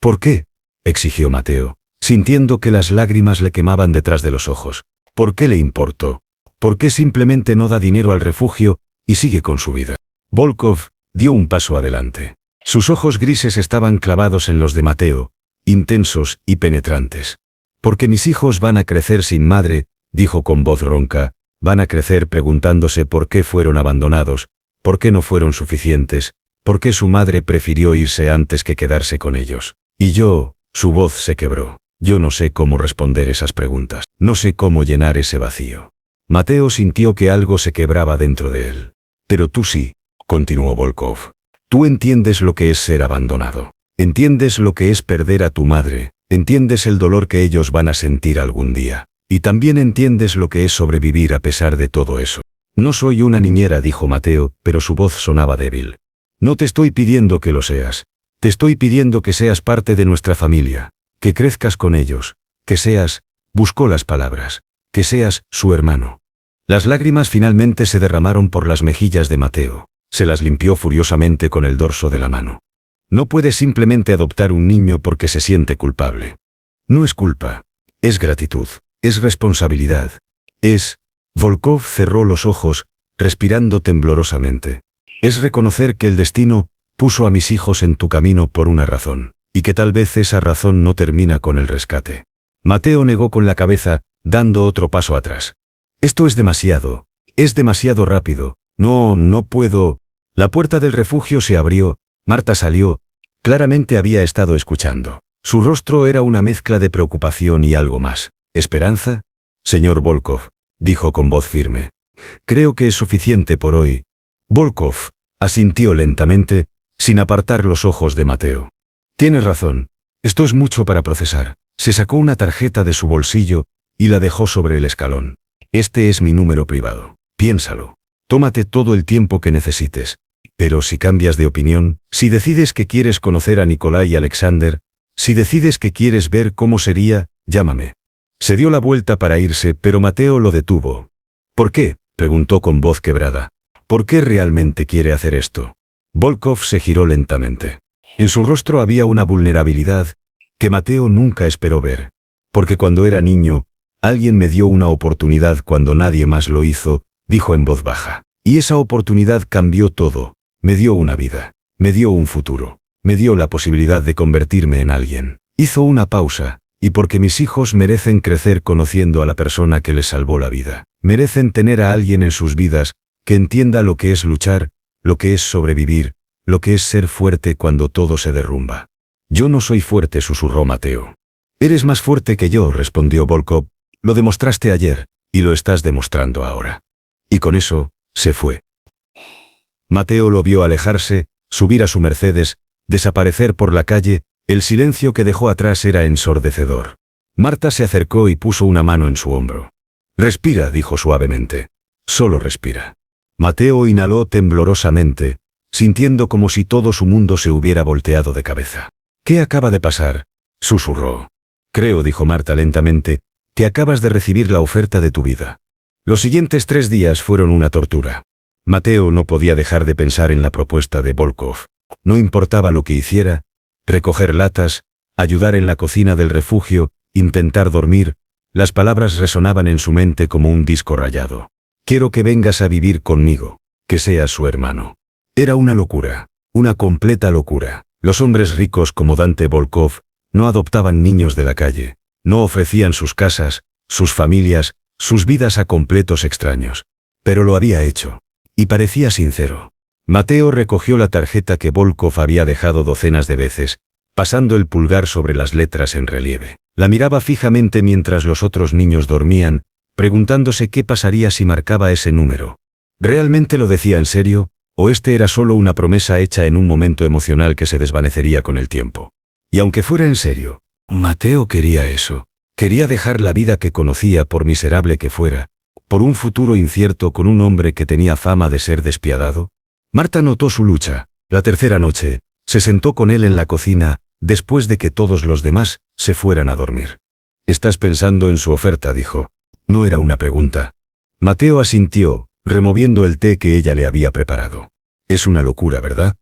¿Por qué?, exigió Mateo, sintiendo que las lágrimas le quemaban detrás de los ojos. ¿Por qué le importó? ¿Por qué simplemente no da dinero al refugio y sigue con su vida? Volkov dio un paso adelante. Sus ojos grises estaban clavados en los de Mateo, intensos y penetrantes. Porque mis hijos van a crecer sin madre, dijo con voz ronca, van a crecer preguntándose por qué fueron abandonados, por qué no fueron suficientes, por qué su madre prefirió irse antes que quedarse con ellos. Y yo, su voz se quebró. Yo no sé cómo responder esas preguntas. No sé cómo llenar ese vacío. Mateo sintió que algo se quebraba dentro de él. Pero tú sí, continuó Volkov. Tú entiendes lo que es ser abandonado. Entiendes lo que es perder a tu madre. Entiendes el dolor que ellos van a sentir algún día. Y también entiendes lo que es sobrevivir a pesar de todo eso. No soy una niñera, dijo Mateo, pero su voz sonaba débil. No te estoy pidiendo que lo seas. Te estoy pidiendo que seas parte de nuestra familia, que crezcas con ellos, que seas, buscó las palabras, que seas su hermano. Las lágrimas finalmente se derramaron por las mejillas de Mateo, se las limpió furiosamente con el dorso de la mano. No puedes simplemente adoptar un niño porque se siente culpable. No es culpa, es gratitud, es responsabilidad, es... Volkov cerró los ojos, respirando temblorosamente. Es reconocer que el destino puso a mis hijos en tu camino por una razón, y que tal vez esa razón no termina con el rescate. Mateo negó con la cabeza, dando otro paso atrás. Esto es demasiado rápido, no puedo. La puerta del refugio se abrió, Marta salió, claramente había estado escuchando. Su rostro era una mezcla de preocupación y algo más. ¿Esperanza? Señor Volkov, dijo con voz firme. Creo que es suficiente por hoy. Volkov asintió lentamente, sin apartar los ojos de Mateo. Tienes razón, esto es mucho para procesar. Se sacó una tarjeta de su bolsillo y la dejó sobre el escalón. Este es mi número privado. Piénsalo. Tómate todo el tiempo que necesites. Pero si cambias de opinión, si decides que quieres conocer a Nikolai Alexander, si decides que quieres ver cómo sería, llámame. Se dio la vuelta para irse, pero Mateo lo detuvo. ¿Por qué?, preguntó con voz quebrada. ¿Por qué realmente quiere hacer esto? Volkov se giró lentamente. En su rostro había una vulnerabilidad que Mateo nunca esperó ver. Porque cuando era niño, alguien me dio una oportunidad cuando nadie más lo hizo, dijo en voz baja. Y esa oportunidad cambió todo. Me dio una vida. Me dio un futuro. Me dio la posibilidad de convertirme en alguien. Hizo una pausa. Y porque mis hijos merecen crecer conociendo a la persona que les salvó la vida. Merecen tener a alguien en sus vidas que entienda lo que es luchar, lo que es sobrevivir, lo que es ser fuerte cuando todo se derrumba. Yo no soy fuerte, susurró Mateo. Eres más fuerte que yo, respondió Volkov. Lo demostraste ayer, y lo estás demostrando ahora. Y con eso, se fue. Mateo lo vio alejarse, subir a su Mercedes, desaparecer por la calle. El silencio que dejó atrás era ensordecedor. Marta se acercó y puso una mano en su hombro. Respira, dijo suavemente. Solo respira. Mateo inhaló temblorosamente, sintiendo como si todo su mundo se hubiera volteado de cabeza. ¿Qué acaba de pasar?, susurró. Creo, dijo Marta lentamente, que acabas de recibir la oferta de tu vida. Los siguientes 3 días fueron una tortura. Mateo no podía dejar de pensar en la propuesta de Volkov. No importaba lo que hiciera, recoger latas, ayudar en la cocina del refugio, intentar dormir, las palabras resonaban en su mente como un disco rayado. Quiero que vengas a vivir conmigo, que seas su hermano. Era una locura, una completa locura. Los hombres ricos como Dante Volkov no adoptaban niños de la calle, no ofrecían sus casas, sus familias, sus vidas a completos extraños. Pero lo había hecho. Y parecía sincero. Mateo recogió la tarjeta que Volkov había dejado docenas de veces, pasando el pulgar sobre las letras en relieve. La miraba fijamente mientras los otros niños dormían, preguntándose qué pasaría si marcaba ese número. ¿Realmente lo decía en serio, o este era solo una promesa hecha en un momento emocional que se desvanecería con el tiempo? Y aunque fuera en serio, Mateo quería eso. Quería dejar la vida que conocía, por miserable que fuera, por un futuro incierto con un hombre que tenía fama de ser despiadado. Marta notó su lucha. La tercera noche, se sentó con él en la cocina, después de que todos los demás se fueran a dormir. «¿Estás pensando en su oferta?», dijo. No era una pregunta. Mateo asintió, removiendo el té que ella le había preparado. «Es una locura, ¿verdad?»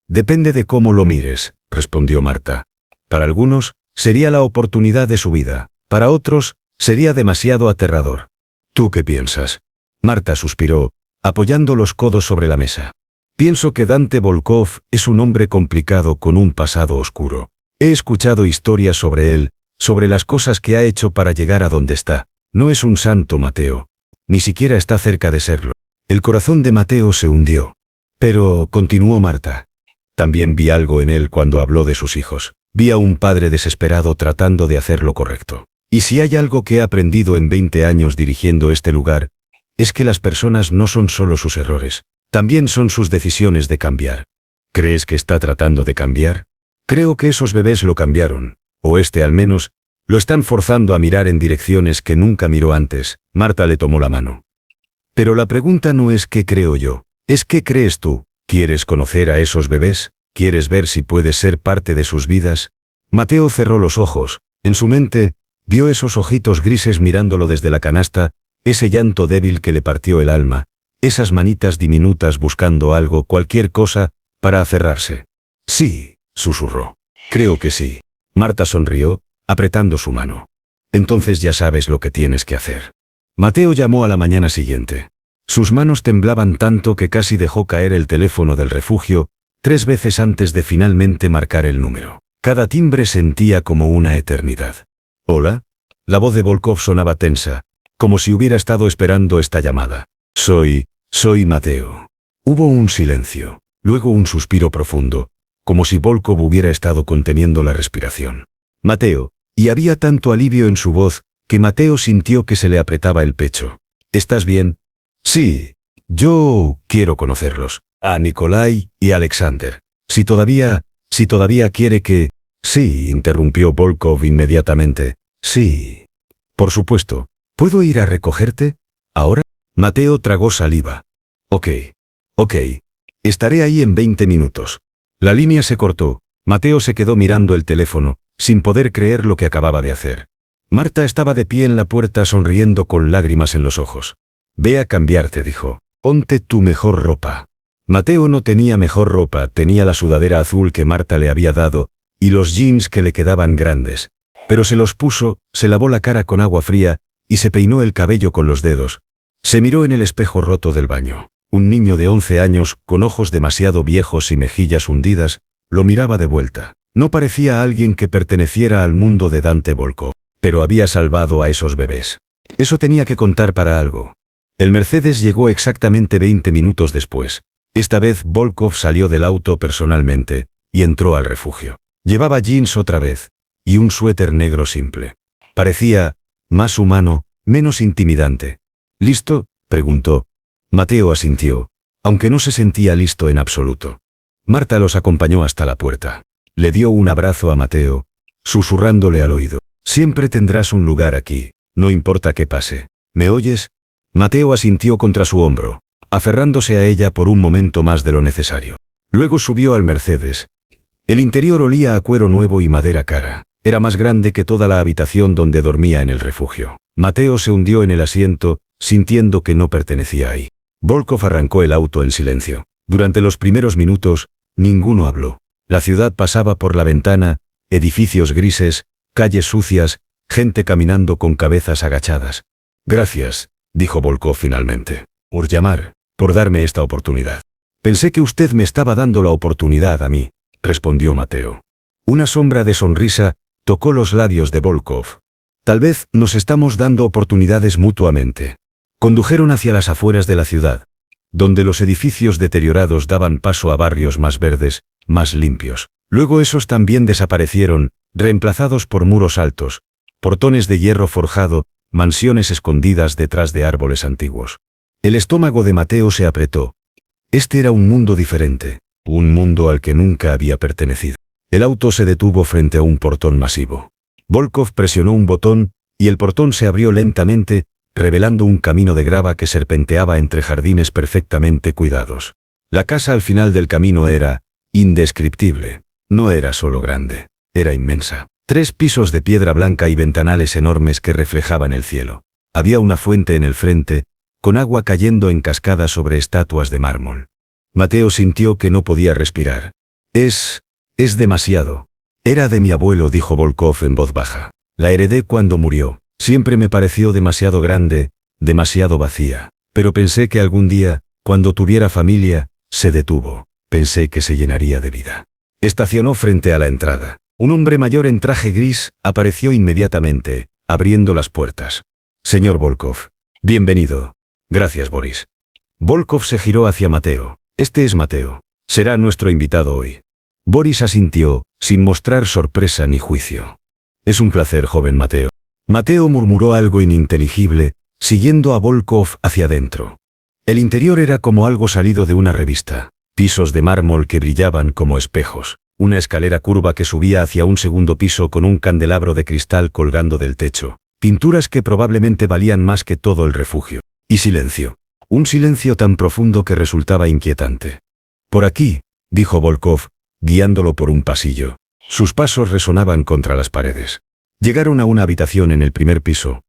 «Depende de cómo lo mires», respondió Marta. «Para algunos, sería la oportunidad de su vida. Para otros, sería demasiado aterrador. ¿Tú qué piensas?». Marta suspiró, apoyando los codos sobre la mesa. «Pienso que Dante Volkov es un hombre complicado con un pasado oscuro. He escuchado historias sobre él, sobre las cosas que ha hecho para llegar a donde está. No es un santo, Mateo. Ni siquiera está cerca de serlo». El corazón de Mateo se hundió. «Pero», continuó Marta, «también vi algo en él cuando habló de sus hijos. Vi a un padre desesperado tratando de hacer lo correcto. Y si hay algo que he aprendido en 20 años dirigiendo este lugar, es que las personas no son solo sus errores, también son sus decisiones de cambiar». «¿Crees que está tratando de cambiar?». «Creo que esos bebés lo cambiaron, o al menos, lo están forzando a mirar en direcciones que nunca miró antes». Marta le tomó la mano. «Pero la pregunta no es qué creo yo, es qué crees tú. ¿Quieres conocer a esos bebés? ¿Quieres ver si puedes ser parte de sus vidas?». Mateo cerró los ojos. En su mente, vio esos ojitos grises mirándolo desde la canasta, ese llanto débil que le partió el alma, esas manitas diminutas buscando algo, cualquier cosa, para aferrarse. «Sí», susurró. «Creo que sí». Marta sonrió, apretando su mano. «Entonces ya sabes lo que tienes que hacer». Mateo llamó a la mañana siguiente. Sus manos temblaban tanto que casi dejó caer el teléfono del refugio, 3 veces antes de finalmente marcar el número. Cada timbre sentía como una eternidad. «¿Hola?». La voz de Volkov sonaba tensa, como si hubiera estado esperando esta llamada. Soy Mateo». Hubo un silencio, luego un suspiro profundo, como si Volkov hubiera estado conteniendo la respiración. «Mateo», y había tanto alivio en su voz, que Mateo sintió que se le apretaba el pecho. «¿Estás bien?». «Sí, yo quiero conocerlos, a Nikolai y Alexander. Si todavía quiere que...». «Sí», interrumpió Volkov inmediatamente. «Sí. Por supuesto. ¿Puedo ir a recogerte? ¿Ahora?». Mateo tragó saliva. Ok. Estaré ahí en 20 minutos». La línea se cortó. Mateo se quedó mirando el teléfono, sin poder creer lo que acababa de hacer. Marta estaba de pie en la puerta sonriendo con lágrimas en los ojos. «Ve a cambiarte», dijo. «Ponte tu mejor ropa». Mateo no tenía mejor ropa, tenía la sudadera azul que Marta le había dado, y los jeans que le quedaban grandes. Pero se los puso, se lavó la cara con agua fría, y se peinó el cabello con los dedos. Se miró en el espejo roto del baño. Un niño de 11 años, con ojos demasiado viejos y mejillas hundidas, lo miraba de vuelta. No parecía alguien que perteneciera al mundo de Dante Volkov, pero había salvado a esos bebés. Eso tenía que contar para algo. El Mercedes llegó exactamente 20 minutos después. Esta vez Volkov salió del auto personalmente, y entró al refugio. Llevaba jeans otra vez, y un suéter negro simple. Parecía más humano, menos intimidante. «¿Listo?», preguntó. Mateo asintió, aunque no se sentía listo en absoluto. Marta los acompañó hasta la puerta. Le dio un abrazo a Mateo, susurrándole al oído. «Siempre tendrás un lugar aquí, no importa qué pase. ¿Me oyes?». Mateo asintió contra su hombro, aferrándose a ella por un momento más de lo necesario. Luego subió al Mercedes. El interior olía a cuero nuevo y madera cara. Era más grande que toda la habitación donde dormía en el refugio. Mateo se hundió en el asiento, sintiendo que no pertenecía ahí. Volkov arrancó el auto en silencio. Durante los primeros minutos, ninguno habló. La ciudad pasaba por la ventana, edificios grises, calles sucias, gente caminando con cabezas agachadas. «Gracias», dijo Volkov finalmente, «por llamar, por darme esta oportunidad». «Pensé que usted me estaba dando la oportunidad a mí», respondió Mateo. Una sombra de sonrisa tocó los labios de Volkov. «Tal vez nos estamos dando oportunidades mutuamente». Condujeron hacia las afueras de la ciudad, donde los edificios deteriorados daban paso a barrios más verdes, más limpios. Luego esos también desaparecieron, reemplazados por muros altos, portones de hierro forjado, mansiones escondidas detrás de árboles antiguos. El estómago de Mateo se apretó. Este era un mundo diferente, un mundo al que nunca había pertenecido. El auto se detuvo frente a un portón masivo. Volkov presionó un botón, y el portón se abrió lentamente, revelando un camino de grava que serpenteaba entre jardines perfectamente cuidados. La casa al final del camino era indescriptible. No era solo grande, era inmensa. 3 pisos de piedra blanca y ventanales enormes que reflejaban el cielo. Había una fuente en el frente, con agua cayendo en cascada sobre estatuas de mármol. Mateo sintió que no podía respirar. Es demasiado. Era de mi abuelo, dijo Volkov en voz baja. La heredé cuando murió. Siempre me pareció demasiado grande, demasiado vacía. Pero pensé que algún día, cuando tuviera familia, se detuvo. Pensé que se llenaría de vida. Estacionó frente a la entrada. Un hombre mayor en traje gris apareció inmediatamente, abriendo las puertas. Señor Volkov. Bienvenido. Gracias, Boris. Volkov se giró hacia Mateo. Este es Mateo. Será nuestro invitado hoy. Boris asintió, sin mostrar sorpresa ni juicio. Es un placer, joven Mateo. Mateo murmuró algo ininteligible, siguiendo a Volkov hacia adentro. El interior era como algo salido de una revista. Pisos de mármol que brillaban como espejos. Una escalera curva que subía hacia un segundo piso con un candelabro de cristal colgando del techo. Pinturas que probablemente valían más que todo el refugio. Y silencio. Un silencio tan profundo que resultaba inquietante. Por aquí, dijo Volkov, guiándolo por un pasillo. Sus pasos resonaban contra las paredes. Llegaron a una habitación en el primer piso.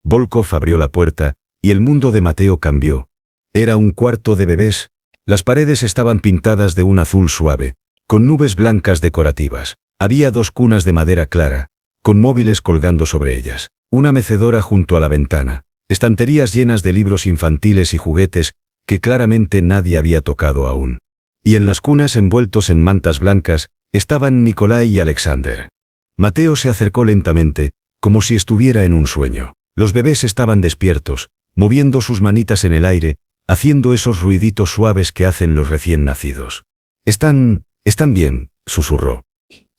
Volkov abrió la puerta, y el mundo de Mateo cambió. Era un cuarto de bebés. Las paredes estaban pintadas de un azul suave, con nubes blancas decorativas. Había 2 cunas de madera clara, con móviles colgando sobre ellas. Una mecedora junto a la ventana. Estanterías llenas de libros infantiles y juguetes, que claramente nadie había tocado aún. Y en las cunas envueltos en mantas blancas, estaban Nikolai y Alexander. Mateo se acercó lentamente, como si estuviera en un sueño. Los bebés estaban despiertos, moviendo sus manitas en el aire, haciendo esos ruiditos suaves que hacen los recién nacidos. Están bien, susurró.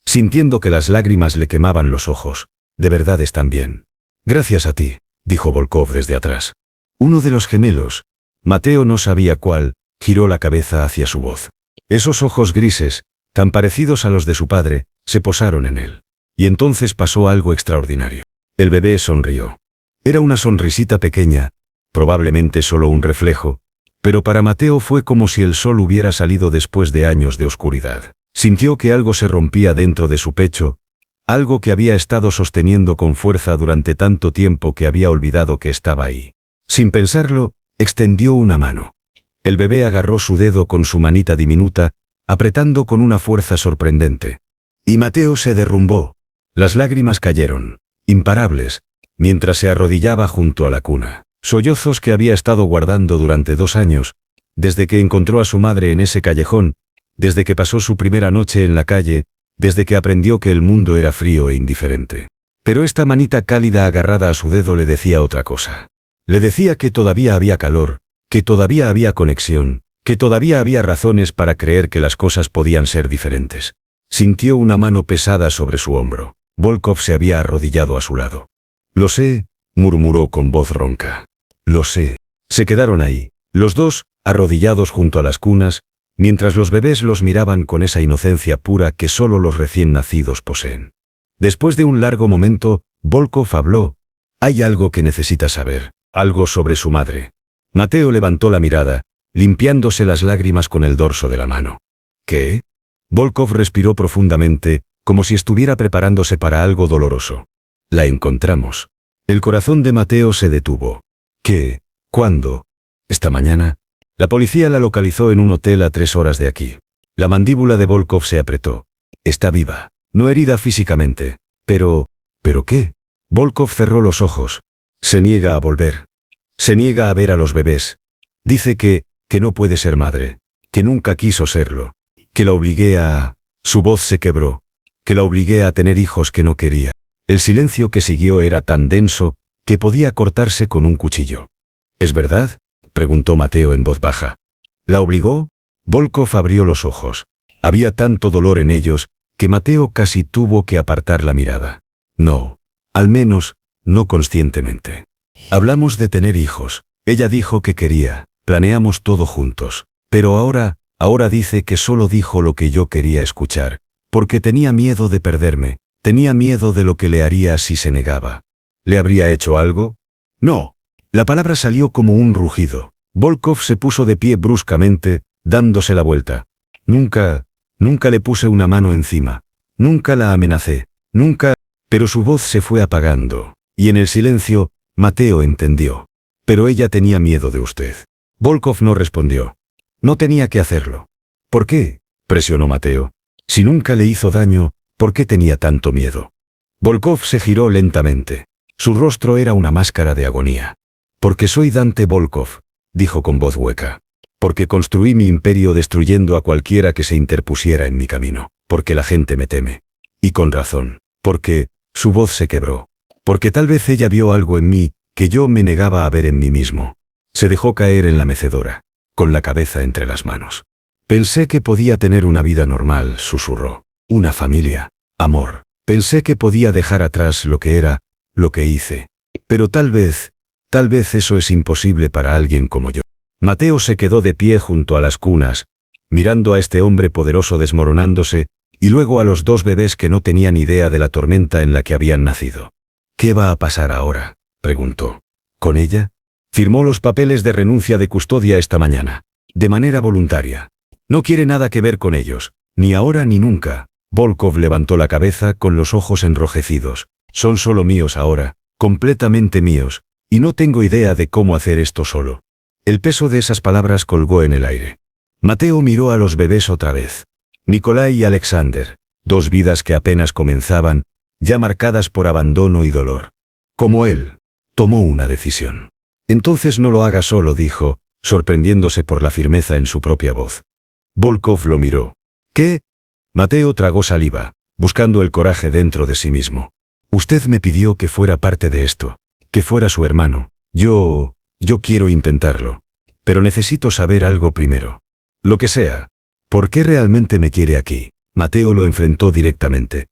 Sintiendo que las lágrimas le quemaban los ojos. De verdad están bien. Gracias a ti, dijo Volkov desde atrás. Uno de los gemelos, Mateo no sabía cuál, giró la cabeza hacia su voz. Esos ojos grises, tan parecidos a los de su padre, se posaron en él. Y entonces pasó algo extraordinario. El bebé sonrió. Era una sonrisita pequeña, probablemente solo un reflejo, pero para Mateo fue como si el sol hubiera salido después de años de oscuridad. Sintió que algo se rompía dentro de su pecho, algo que había estado sosteniendo con fuerza durante tanto tiempo que había olvidado que estaba ahí. Sin pensarlo, extendió una mano. El bebé agarró su dedo con su manita diminuta, apretando con una fuerza sorprendente. Y Mateo se derrumbó. Las lágrimas cayeron, imparables, mientras se arrodillaba junto a la cuna. Sollozos que había estado guardando durante 2 años, desde que encontró a su madre en ese callejón, desde que pasó su primera noche en la calle, desde que aprendió que el mundo era frío e indiferente. Pero esta manita cálida agarrada a su dedo le decía otra cosa. Le decía que todavía había calor, que todavía había conexión, que todavía había razones para creer que las cosas podían ser diferentes. Sintió una mano pesada sobre su hombro. Volkov se había arrodillado a su lado. Lo sé, murmuró con voz ronca. Lo sé. Se quedaron ahí, los dos, arrodillados junto a las cunas, mientras los bebés los miraban con esa inocencia pura que solo los recién nacidos poseen. Después de un largo momento, Volkov habló. Hay algo que necesitas saber, algo sobre su madre. Mateo levantó la mirada, limpiándose las lágrimas con el dorso de la mano. ¿Qué? Volkov respiró profundamente, como si estuviera preparándose para algo doloroso. La encontramos. El corazón de Mateo se detuvo. ¿Qué? ¿Cuándo? ¿Esta mañana? La policía la localizó en un hotel a 3 horas de aquí. La mandíbula de Volkov se apretó. Está viva. No herida físicamente. Pero... ¿pero qué? Volkov cerró los ojos. Se niega a volver. Se niega a ver a los bebés. Dice que no puede ser madre. Que nunca quiso serlo. Que la obligué a... Su voz se quebró. Que la obligué a tener hijos que no quería. El silencio que siguió era tan denso, que podía cortarse con un cuchillo. ¿Es verdad? Preguntó Mateo en voz baja. ¿La obligó? Volkov abrió los ojos. Había tanto dolor en ellos, que Mateo casi tuvo que apartar la mirada. No. Al menos, no conscientemente. Hablamos de tener hijos. Ella dijo que quería. Planeamos todo juntos. Pero ahora dice que solo dijo lo que yo quería escuchar. Porque tenía miedo de perderme. Tenía miedo de lo que le haría si se negaba. ¿Le habría hecho algo? No. La palabra salió como un rugido. Volkov se puso de pie bruscamente, dándose la vuelta. Nunca le puse una mano encima. Nunca la amenacé. Nunca. Pero su voz se fue apagando. Y en el silencio, Mateo entendió. Pero ella tenía miedo de usted. Volkov no respondió. No tenía que hacerlo. ¿Por qué? Presionó Mateo. Si nunca le hizo daño, ¿por qué tenía tanto miedo? Volkov se giró lentamente. Su rostro era una máscara de agonía. Porque soy Dante Volkov, dijo con voz hueca. Porque construí mi imperio destruyendo a cualquiera que se interpusiera en mi camino. Porque la gente me teme. Y con razón. Porque, su voz se quebró. Porque tal vez ella vio algo en mí, que yo me negaba a ver en mí mismo. Se dejó caer en la mecedora, con la cabeza entre las manos. Pensé que podía tener una vida normal, susurró. Una familia, amor. Pensé que podía dejar atrás lo que era, lo que hice. Pero tal vez eso es imposible para alguien como yo. Mateo se quedó de pie junto a las cunas, mirando a este hombre poderoso desmoronándose, y luego a los dos bebés que no tenían idea de la tormenta en la que habían nacido. ¿Qué va a pasar ahora?, preguntó. ¿Con ella? Firmó los papeles de renuncia de custodia esta mañana. De manera voluntaria. No quiere nada que ver con ellos, ni ahora ni nunca. Volkov levantó la cabeza con los ojos enrojecidos. Son solo míos ahora, completamente míos, y no tengo idea de cómo hacer esto solo. El peso de esas palabras colgó en el aire. Mateo miró a los bebés otra vez. Nikolai y Alexander, dos vidas que apenas comenzaban, ya marcadas por abandono y dolor. Como él, tomó una decisión. Entonces no lo haga solo, dijo, sorprendiéndose por la firmeza en su propia voz. Volkov lo miró. ¿Qué? Mateo tragó saliva, buscando el coraje dentro de sí mismo. Usted me pidió que fuera parte de esto, que fuera su hermano. Yo quiero intentarlo. Pero necesito saber algo primero. Lo que sea. ¿Por qué realmente me quiere aquí? Mateo lo enfrentó directamente.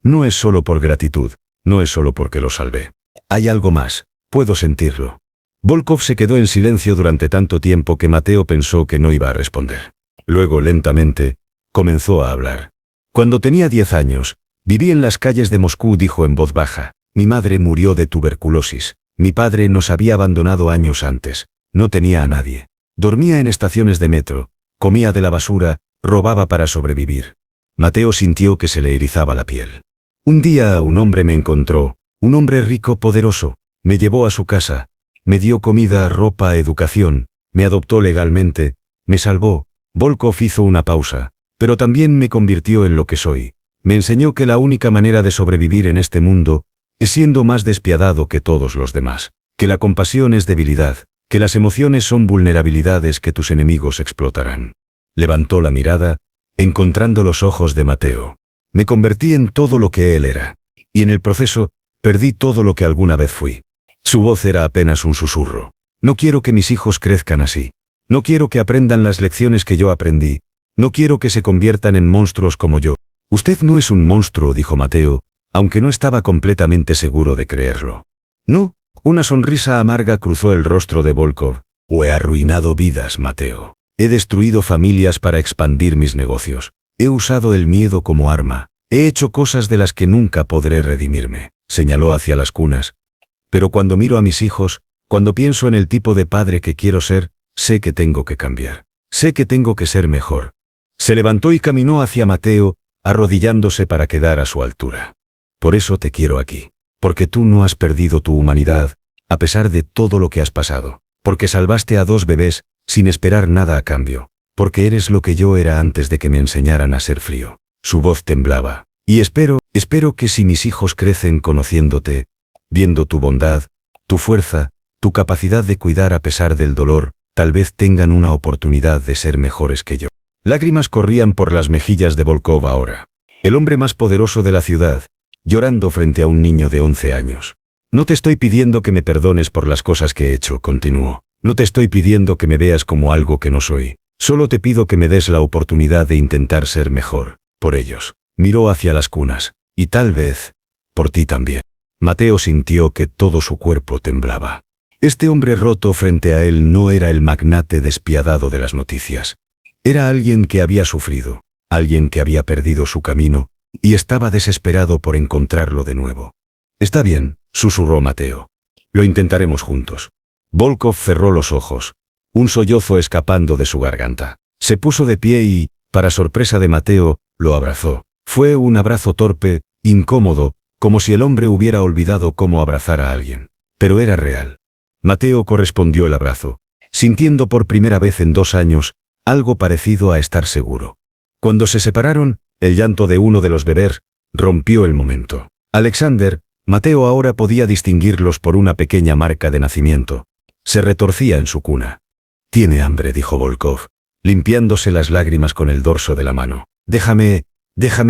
No es solo por gratitud, no es solo porque lo salvé. Hay algo más, puedo sentirlo. Volkov se quedó en silencio durante tanto tiempo que Mateo pensó que no iba a responder. Luego, lentamente, comenzó a hablar. Cuando tenía 10 años, viví en las calles de Moscú, dijo en voz baja. Mi madre murió de tuberculosis. Mi padre nos había abandonado años antes. No tenía a nadie. Dormía en estaciones de metro, comía de la basura, robaba para sobrevivir. Mateo sintió que se le erizaba la piel. Un día un hombre me encontró, un hombre rico, poderoso, me llevó a su casa, me dio comida, ropa, educación, me adoptó legalmente, me salvó. Volkov hizo una pausa, pero también me convirtió en lo que soy. Me enseñó que la única manera de sobrevivir en este mundo es siendo más despiadado que todos los demás, que la compasión es debilidad, que las emociones son vulnerabilidades que tus enemigos explotarán. Levantó la mirada, encontrando los ojos de Mateo. Me convertí en todo lo que él era, y en el proceso, perdí todo lo que alguna vez fui. Su voz era apenas un susurro. No quiero que mis hijos crezcan así. No quiero que aprendan las lecciones que yo aprendí. No quiero que se conviertan en monstruos como yo. Usted no es un monstruo, dijo Mateo, aunque no estaba completamente seguro de creerlo. No, una sonrisa amarga cruzó el rostro de Volkov. He arruinado vidas, Mateo. He destruido familias para expandir mis negocios. He usado el miedo como arma. He hecho cosas de las que nunca podré redimirme. Señaló hacia las cunas. Pero cuando miro a mis hijos, cuando pienso en el tipo de padre que quiero ser, sé que tengo que cambiar. Sé que tengo que ser mejor. Se levantó y caminó hacia Mateo, arrodillándose para quedar a su altura. Por eso te quiero aquí. Porque tú no has perdido tu humanidad, a pesar de todo lo que has pasado. Porque salvaste a 2 bebés, sin esperar nada a cambio. Porque eres lo que yo era antes de que me enseñaran a ser frío. Su voz temblaba. Y espero que si mis hijos crecen conociéndote, viendo tu bondad, tu fuerza, tu capacidad de cuidar a pesar del dolor, tal vez tengan una oportunidad de ser mejores que yo. Lágrimas corrían por las mejillas de Volkov ahora. El hombre más poderoso de la ciudad, llorando frente a un niño de 11 años. No te estoy pidiendo que me perdones por las cosas que he hecho, continuó. No te estoy pidiendo que me veas como algo que no soy. Solo te pido que me des la oportunidad de intentar ser mejor, por ellos. Miró hacia las cunas, y tal vez, por ti también. Mateo sintió que todo su cuerpo temblaba. Este hombre roto frente a él no era el magnate despiadado de las noticias. Era alguien que había sufrido, alguien que había perdido su camino, y estaba desesperado por encontrarlo de nuevo. «Está bien», susurró Mateo. «Lo intentaremos juntos». Volkov cerró los ojos, un sollozo escapando de su garganta. Se puso de pie y, para sorpresa de Mateo, lo abrazó. Fue un abrazo torpe, incómodo, como si el hombre hubiera olvidado cómo abrazar a alguien. Pero era real. Mateo correspondió el abrazo, sintiendo por primera vez en 2 años algo parecido a estar seguro. Cuando se separaron, el llanto de uno de los bebés rompió el momento. Alexander, Mateo ahora podía distinguirlos por una pequeña marca de nacimiento. Se retorcía en su cuna. «Tiene hambre», dijo Volkov, limpiándose las lágrimas con el dorso de la mano. Déjame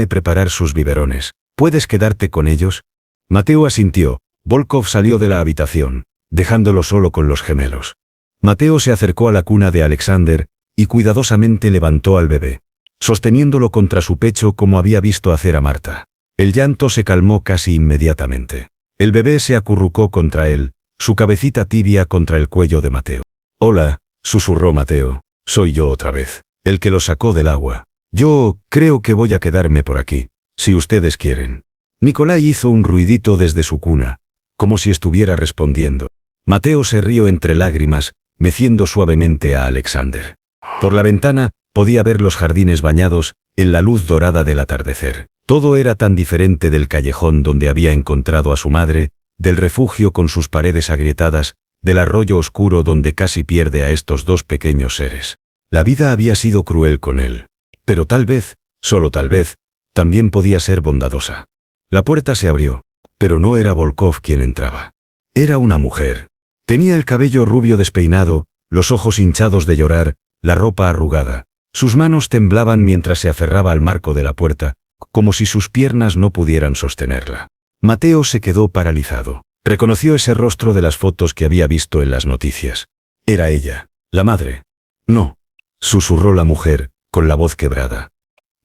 preparar sus biberones. ¿Puedes quedarte con ellos?» Mateo asintió. Volkov salió de la habitación, dejándolo solo con los gemelos. Mateo se acercó a la cuna de Alexander y cuidadosamente levantó al bebé, sosteniéndolo contra su pecho como había visto hacer a Marta. El llanto se calmó casi inmediatamente. El bebé se acurrucó contra él, su cabecita tibia contra el cuello de Mateo. «Hola», susurró Mateo, «soy yo otra vez, el que lo sacó del agua. Yo creo que voy a quedarme por aquí, si ustedes quieren». Nikolai hizo un ruidito desde su cuna, como si estuviera respondiendo. Mateo se rió entre lágrimas, meciendo suavemente a Alexander. Por la ventana, podía ver los jardines bañados en la luz dorada del atardecer. Todo era tan diferente del callejón donde había encontrado a su madre, del refugio con sus paredes agrietadas, del arroyo oscuro donde casi pierde a estos 2 pequeños seres. La vida había sido cruel con él. Pero tal vez, solo tal vez, también podía ser bondadosa. La puerta se abrió, pero no era Volkov quien entraba. Era una mujer. Tenía el cabello rubio despeinado, los ojos hinchados de llorar, la ropa arrugada. Sus manos temblaban mientras se aferraba al marco de la puerta, como si sus piernas no pudieran sostenerla. Mateo se quedó paralizado. Reconoció ese rostro de las fotos que había visto en las noticias. Era ella, la madre. «No», susurró la mujer, con la voz quebrada.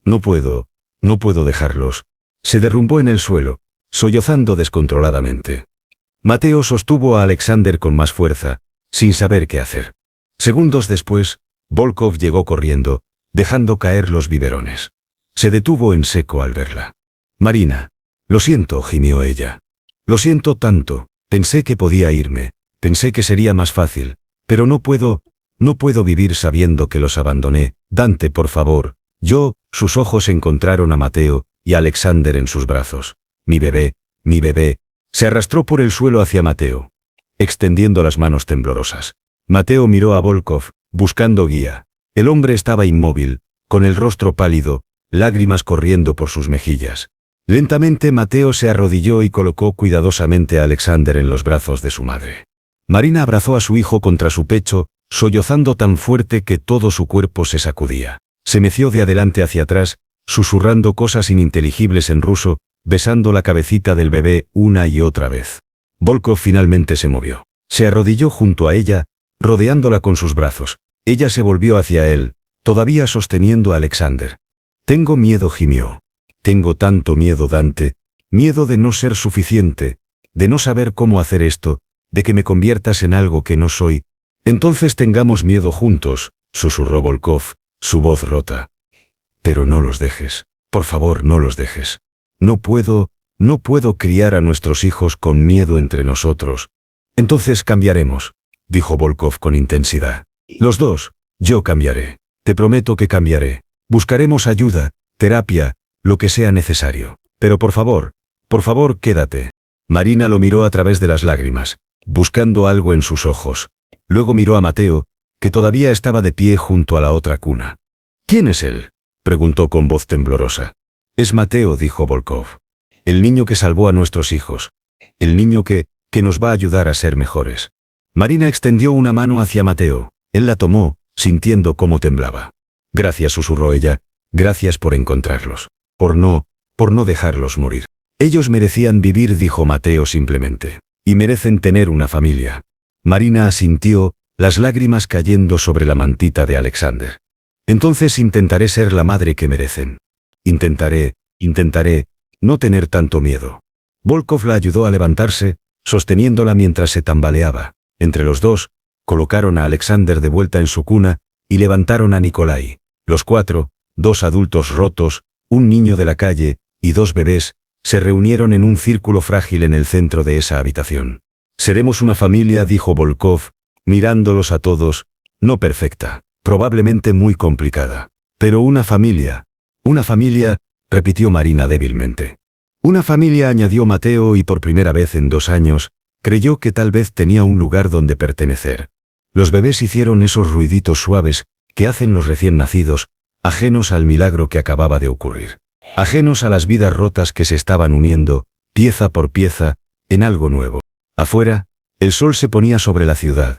No puedo dejarlos». Se derrumbó en el suelo, sollozando descontroladamente. Mateo sostuvo a Alexander con más fuerza, sin saber qué hacer. Segundos después, Volkov llegó corriendo, dejando caer los biberones. Se detuvo en seco al verla. «Marina, lo siento», gimió ella. «Lo siento tanto, pensé que podía irme, pensé que sería más fácil, pero no puedo vivir sabiendo que los abandoné. Dante, por favor». Sus ojos encontraron a Mateo y a Alexander en sus brazos. Mi bebé». Se arrastró por el suelo hacia Mateo, extendiendo las manos temblorosas. Mateo miró a Volkov, buscando guía. El hombre estaba inmóvil, con el rostro pálido, lágrimas corriendo por sus mejillas. Lentamente Mateo se arrodilló y colocó cuidadosamente a Alexander en los brazos de su madre. Marina abrazó a su hijo contra su pecho, sollozando tan fuerte que todo su cuerpo se sacudía. Se meció de adelante hacia atrás, susurrando cosas ininteligibles en ruso, besando la cabecita del bebé una y otra vez. Volkov finalmente se movió. Se arrodilló junto a ella, rodeándola con sus brazos. Ella se volvió hacia él, todavía sosteniendo a Alexander. «Tengo miedo», gimió. «Tengo tanto miedo, Dante, miedo de no ser suficiente, de no saber cómo hacer esto, de que me conviertas en algo que no soy». «Entonces tengamos miedo juntos», susurró Volkov, su voz rota. «Pero no los dejes, por favor, no los dejes. No puedo criar a nuestros hijos con miedo entre nosotros». «Entonces cambiaremos», dijo Volkov con intensidad. «Los dos, yo cambiaré. Te prometo que cambiaré. Buscaremos ayuda, terapia, lo que sea necesario. Pero por favor, quédate». Marina lo miró a través de las lágrimas, buscando algo en sus ojos. Luego miró a Mateo, que todavía estaba de pie junto a la otra cuna. «¿Quién es él?», preguntó con voz temblorosa. «Es Mateo», dijo Volkov. «El niño que salvó a nuestros hijos. El niño que nos va a ayudar a ser mejores». Marina extendió una mano hacia Mateo. Él la tomó, sintiendo cómo temblaba. «Gracias», susurró ella. «Gracias por encontrarlos. Por no dejarlos morir. Ellos merecían vivir», dijo Mateo simplemente. «Y merecen tener una familia». Marina asintió, las lágrimas cayendo sobre la mantita de Alexander. «Entonces intentaré ser la madre que merecen. Intentaré no tener tanto miedo». Volkov la ayudó a levantarse, sosteniéndola mientras se tambaleaba. Entre los dos, colocaron a Alexander de vuelta en su cuna, y levantaron a Nikolai. Los cuatro, 2 adultos rotos, un niño de la calle, y 2 bebés, se reunieron en un círculo frágil en el centro de esa habitación. Seremos una familia, dijo Volkov, mirándolos a todos, no perfecta, probablemente muy complicada. Pero una familia, repitió Marina débilmente. Una familia, añadió Mateo, y por primera vez en 2 años, creyó que tal vez tenía un lugar donde pertenecer. Los bebés hicieron esos ruiditos suaves que hacen los recién nacidos, ajenos al milagro que acababa de ocurrir. Ajenos a las vidas rotas que se estaban uniendo, pieza por pieza, en algo nuevo. Afuera, el sol se ponía sobre la ciudad.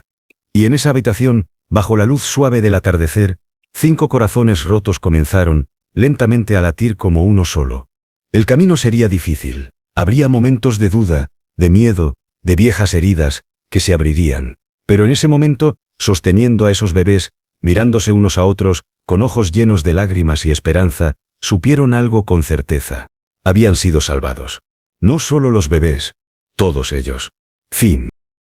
Y en esa habitación, bajo la luz suave del atardecer, 5 corazones rotos comenzaron, lentamente a latir como uno solo. El camino sería difícil. Habría momentos de duda, de miedo, de viejas heridas, que se abrirían. Pero en ese momento, sosteniendo a esos bebés, mirándose unos a otros, con ojos llenos de lágrimas y esperanza, supieron algo con certeza. Habían sido salvados. No solo los bebés, todos ellos. Fin.